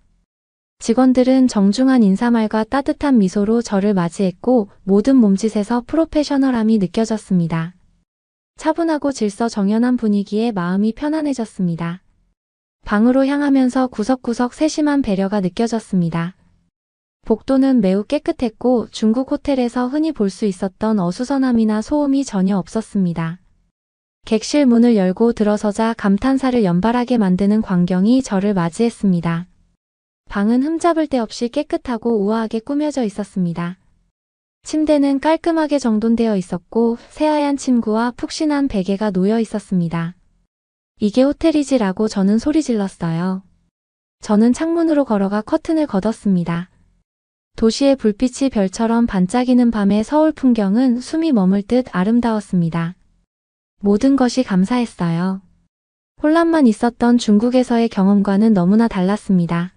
직원들은 정중한 인사말과 따뜻한 미소로 저를 맞이했고 모든 몸짓에서 프로페셔널함이 느껴졌습니다. 차분하고 질서 정연한 분위기에 마음이 편안해졌습니다. 방으로 향하면서 구석구석 세심한 배려가 느껴졌습니다. 복도는 매우 깨끗했고 중국 호텔에서 흔히 볼 수 있었던 어수선함이나 소음이 전혀 없었습니다. 객실 문을 열고 들어서자 감탄사를 연발하게 만드는 광경이 저를 맞이했습니다. 방은 흠잡을 데 없이 깨끗하고 우아하게 꾸며져 있었습니다. 침대는 깔끔하게 정돈되어 있었고 새하얀 침구와 푹신한 베개가 놓여 있었습니다. 이게 호텔이지라고 저는 소리 질렀어요. 저는 창문으로 걸어가 커튼을 걷었습니다. 도시의 불빛이 별처럼 반짝이는 밤의 서울 풍경은 숨이 머물 듯 아름다웠습니다. 모든 것이 감사했어요. 혼란만 있었던 중국에서의 경험과는 너무나 달랐습니다.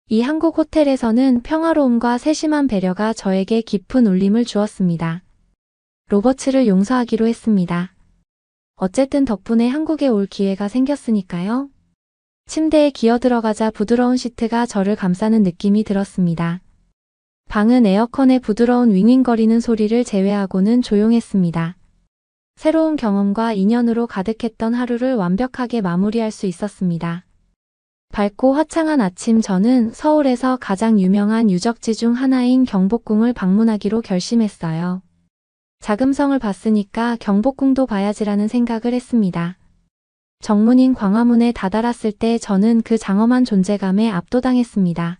이 한국 호텔에서는 평화로움과 세심한 배려가 저에게 깊은 울림을 주었습니다. 로버츠를 용서하기로 했습니다. 어쨌든 덕분에 한국에 올 기회가 생겼으니까요. 침대에 기어 들어가자 부드러운 시트가 저를 감싸는 느낌이 들었습니다. 방은 에어컨의 부드러운 윙윙거리는 소리를 제외하고는 조용했습니다. 새로운 경험과 인연으로 가득했던 하루를 완벽하게 마무리할 수 있었습니다. 밝고 화창한 아침 저는 서울에서 가장 유명한 유적지 중 하나인 경복궁을 방문하기로 결심했어요. 자금성을 봤으니까 경복궁도 봐야지라는 생각을 했습니다. 정문인 광화문에 다다랐을 때 저는 그 장엄한 존재감에 압도당했습니다.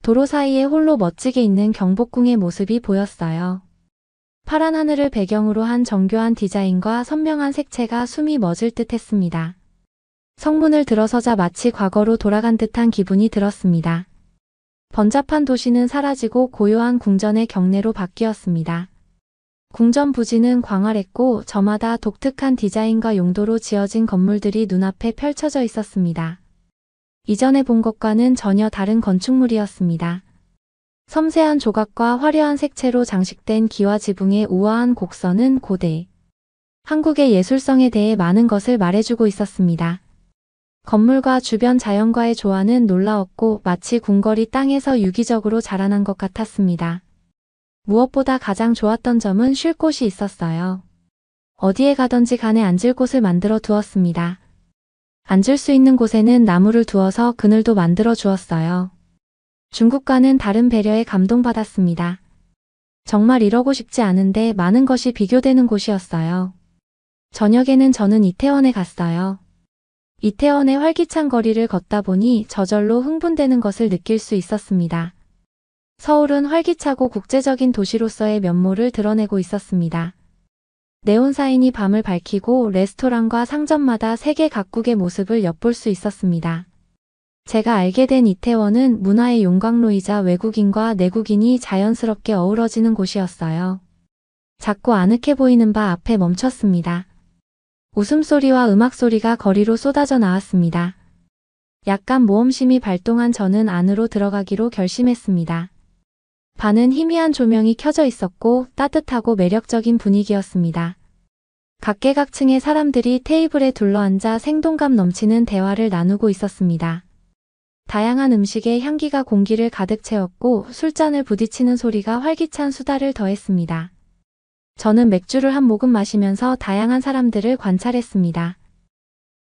도로 사이에 홀로 멋지게 있는 경복궁의 모습이 보였어요. 파란 하늘을 배경으로 한 정교한 디자인과 선명한 색채가 숨이 멎을 듯 했습니다. 성문을 들어서자 마치 과거로 돌아간 듯한 기분이 들었습니다. 번잡한 도시는 사라지고 고요한 궁전의 경내로 바뀌었습니다. 궁전 부지는 광활했고 저마다 독특한 디자인과 용도로 지어진 건물들이 눈앞에 펼쳐져 있었습니다. 이전에 본 것과는 전혀 다른 건축물이었습니다. 섬세한 조각과 화려한 색채로 장식된 기와 지붕의 우아한 곡선은 고대 한국의 예술성에 대해 많은 것을 말해주고 있었습니다. 건물과 주변 자연과의 조화는 놀라웠고 마치 궁궐이 땅에서 유기적으로 자라난 것 같았습니다. 무엇보다 가장 좋았던 점은 쉴 곳이 있었어요. 어디에 가든지 간에 앉을 곳을 만들어 두었습니다. 앉을 수 있는 곳에는 나무를 두어서 그늘도 만들어 주었어요. 중국과는 다른 배려에 감동받았습니다. 정말 이러고 싶지 않은데 많은 것이 비교되는 곳이었어요. 저녁에는 저는 이태원에 갔어요. 이태원의 활기찬 거리를 걷다 보니 저절로 흥분되는 것을 느낄 수 있었습니다. 서울은 활기차고 국제적인 도시로서의 면모를 드러내고 있었습니다. 네온사인이 밤을 밝히고 레스토랑과 상점마다 세계 각국의 모습을 엿볼 수 있었습니다. 제가 알게 된 이태원은 문화의 용광로이자 외국인과 내국인이 자연스럽게 어우러지는 곳이었어요. 작고 아늑해 보이는 바 앞에 멈췄습니다. 웃음소리와 음악소리가 거리로 쏟아져 나왔습니다. 약간 모험심이 발동한 저는 안으로 들어가기로 결심했습니다. 반은 희미한 조명이 켜져 있었고 따뜻하고 매력적인 분위기였습니다. 각계각층의 사람들이 테이블에 둘러앉아 생동감 넘치는 대화를 나누고 있었습니다. 다양한 음식의 향기가 공기를 가득 채웠고 술잔을 부딪히는 소리가 활기찬 수다를 더했습니다. 저는 맥주를 한 모금 마시면서 다양한 사람들을 관찰했습니다.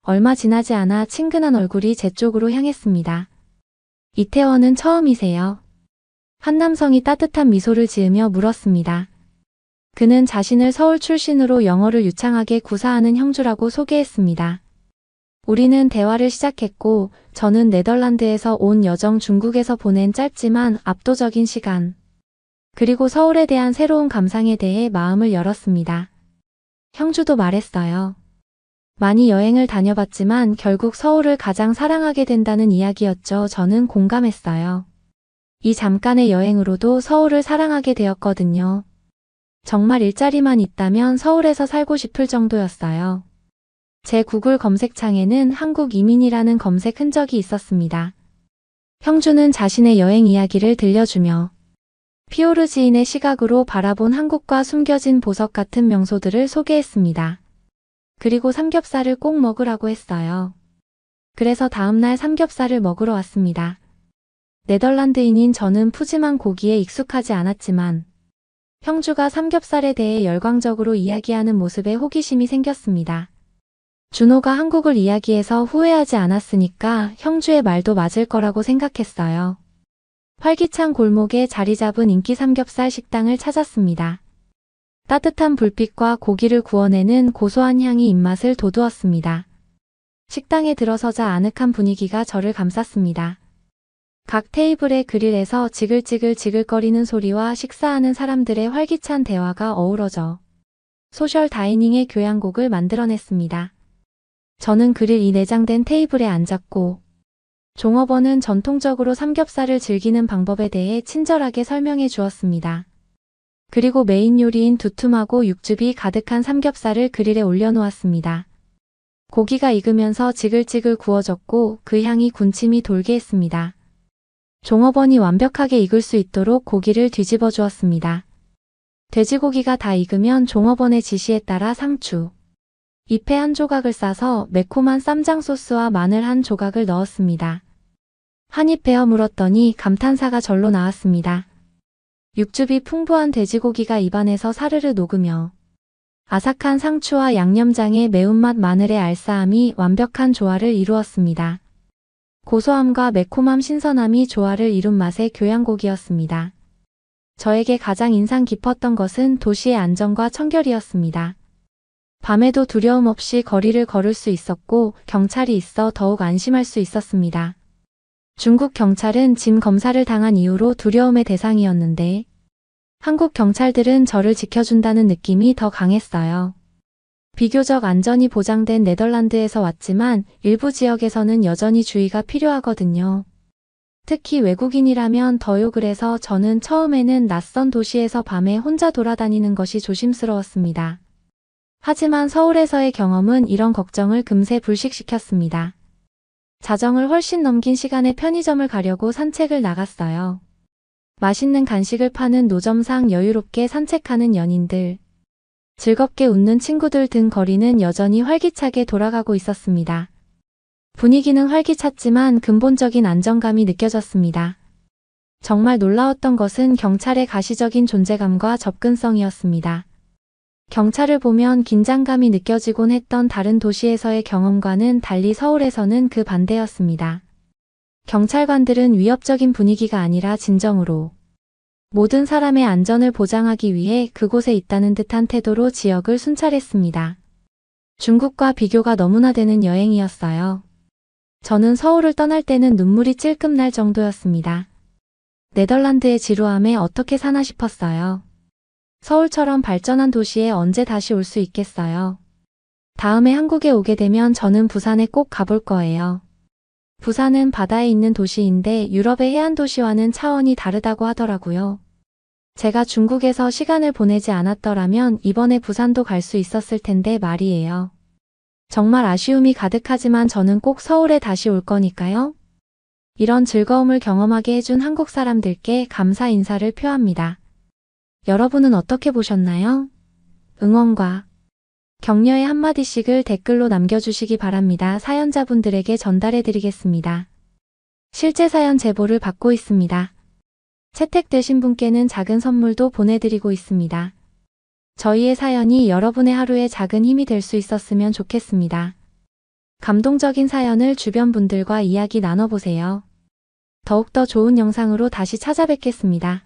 얼마 지나지 않아 친근한 얼굴이 제 쪽으로 향했습니다. 이태원은 처음이세요? 한 남성이 따뜻한 미소를 지으며 물었습니다. 그는 자신을 서울 출신으로 영어를 유창하게 구사하는 형주라고 소개했습니다. 우리는 대화를 시작했고 저는 네덜란드에서 온 여정 중국에서 보낸 짧지만 압도적인 시간, 그리고 서울에 대한 새로운 감상에 대해 마음을 열었습니다. 형주도 말했어요. 많이 여행을 다녀봤지만 결국 서울을 가장 사랑하게 된다는 이야기였죠. 저는 공감했어요. 이 잠깐의 여행으로도 서울을 사랑하게 되었거든요. 정말 일자리만 있다면 서울에서 살고 싶을 정도였어요. 제 구글 검색창에는 한국 이민이라는 검색 흔적이 있었습니다. 형주는 자신의 여행 이야기를 들려주며 피오르 지인의 시각으로 바라본 한국과 숨겨진 보석 같은 명소들을 소개했습니다. 그리고 삼겹살을 꼭 먹으라고 했어요. 그래서 다음날 삼겹살을 먹으러 왔습니다. 네덜란드인인 저는 푸짐한 고기에 익숙하지 않았지만 형주가 삼겹살에 대해 열광적으로 이야기하는 모습에 호기심이 생겼습니다. 준호가 한국을 이야기해서 후회하지 않았으니까 형주의 말도 맞을 거라고 생각했어요. 활기찬 골목에 자리 잡은 인기 삼겹살 식당을 찾았습니다. 따뜻한 불빛과 고기를 구워내는 고소한 향이 입맛을 돋우었습니다. 식당에 들어서자 아늑한 분위기가 저를 감쌌습니다. 각 테이블의 그릴에서 지글지글 지글거리는 소리와 식사하는 사람들의 활기찬 대화가 어우러져 소셜 다이닝의 교향곡을 만들어냈습니다. 저는 그릴 이 내장된 테이블에 앉았고 종업원은 전통적으로 삼겹살을 즐기는 방법에 대해 친절하게 설명해 주었습니다. 그리고 메인 요리인 두툼하고 육즙이 가득한 삼겹살을 그릴에 올려놓았습니다. 고기가 익으면서 지글지글 구워졌고 그 향이 군침이 돌게 했습니다. 종업원이 완벽하게 익을 수 있도록 고기를 뒤집어 주었습니다. 돼지고기가 다 익으면 종업원의 지시에 따라 상추, 잎에 한 조각을 싸서 매콤한 쌈장 소스와 마늘 한 조각을 넣었습니다. 한 입 베어 물었더니 감탄사가 절로 나왔습니다. 육즙이 풍부한 돼지고기가 입안에서 사르르 녹으며 아삭한 상추와 양념장의 매운맛 마늘의 알싸함이 완벽한 조화를 이루었습니다. 고소함과 매콤함 신선함이 조화를 이룬 맛의 교향곡이었습니다. 저에게 가장 인상 깊었던 것은 도시의 안정과 청결이었습니다. 밤에도 두려움 없이 거리를 걸을 수 있었고 경찰이 있어 더욱 안심할 수 있었습니다. 중국 경찰은 짐 검사를 당한 이후로 두려움의 대상이었는데 한국 경찰들은 저를 지켜준다는 느낌이 더 강했어요. 비교적 안전이 보장된 네덜란드에서 왔지만 일부 지역에서는 여전히 주의가 필요하거든요. 특히 외국인이라면 더요. 그래서 저는 처음에는 낯선 도시에서 밤에 혼자 돌아다니는 것이 조심스러웠습니다. 하지만 서울에서의 경험은 이런 걱정을 금세 불식시켰습니다. 자정을 훨씬 넘긴 시간에 편의점을 가려고 산책을 나갔어요. 맛있는 간식을 파는 노점상 여유롭게 산책하는 연인들, 즐겁게 웃는 친구들 등 거리는 여전히 활기차게 돌아가고 있었습니다. 분위기는 활기찼지만 근본적인 안정감이 느껴졌습니다. 정말 놀라웠던 것은 경찰의 가시적인 존재감과 접근성이었습니다. 경찰을 보면 긴장감이 느껴지곤 했던 다른 도시에서의 경험과는 달리 서울에서는 그 반대였습니다. 경찰관들은 위협적인 분위기가 아니라 진정으로 모든 사람의 안전을 보장하기 위해 그곳에 있다는 듯한 태도로 지역을 순찰했습니다. 중국과 비교가 너무나 되는 여행이었어요. 저는 서울을 떠날 때는 눈물이 찔끔 날 정도였습니다. 네덜란드의 지루함에 어떻게 사나 싶었어요. 서울처럼 발전한 도시에 언제 다시 올 수 있겠어요? 다음에 한국에 오게 되면 저는 부산에 꼭 가볼 거예요. 부산은 바다에 있는 도시인데 유럽의 해안 도시와는 차원이 다르다고 하더라고요. 제가 중국에서 시간을 보내지 않았더라면 이번에 부산도 갈 수 있었을 텐데 말이에요. 정말 아쉬움이 가득하지만 저는 꼭 서울에 다시 올 거니까요. 이런 즐거움을 경험하게 해준 한국 사람들께 감사 인사를 표합니다. 여러분은 어떻게 보셨나요? 응원과 격려의 한마디씩을 댓글로 남겨주시기 바랍니다. 사연자분들에게 전달해드리겠습니다. 실제 사연 제보를 받고 있습니다. 채택되신 분께는 작은 선물도 보내드리고 있습니다. 저희의 사연이 여러분의 하루에 작은 힘이 될 수 있었으면 좋겠습니다. 감동적인 사연을 주변 분들과 이야기 나눠보세요. 더욱더 좋은 영상으로 다시 찾아뵙겠습니다.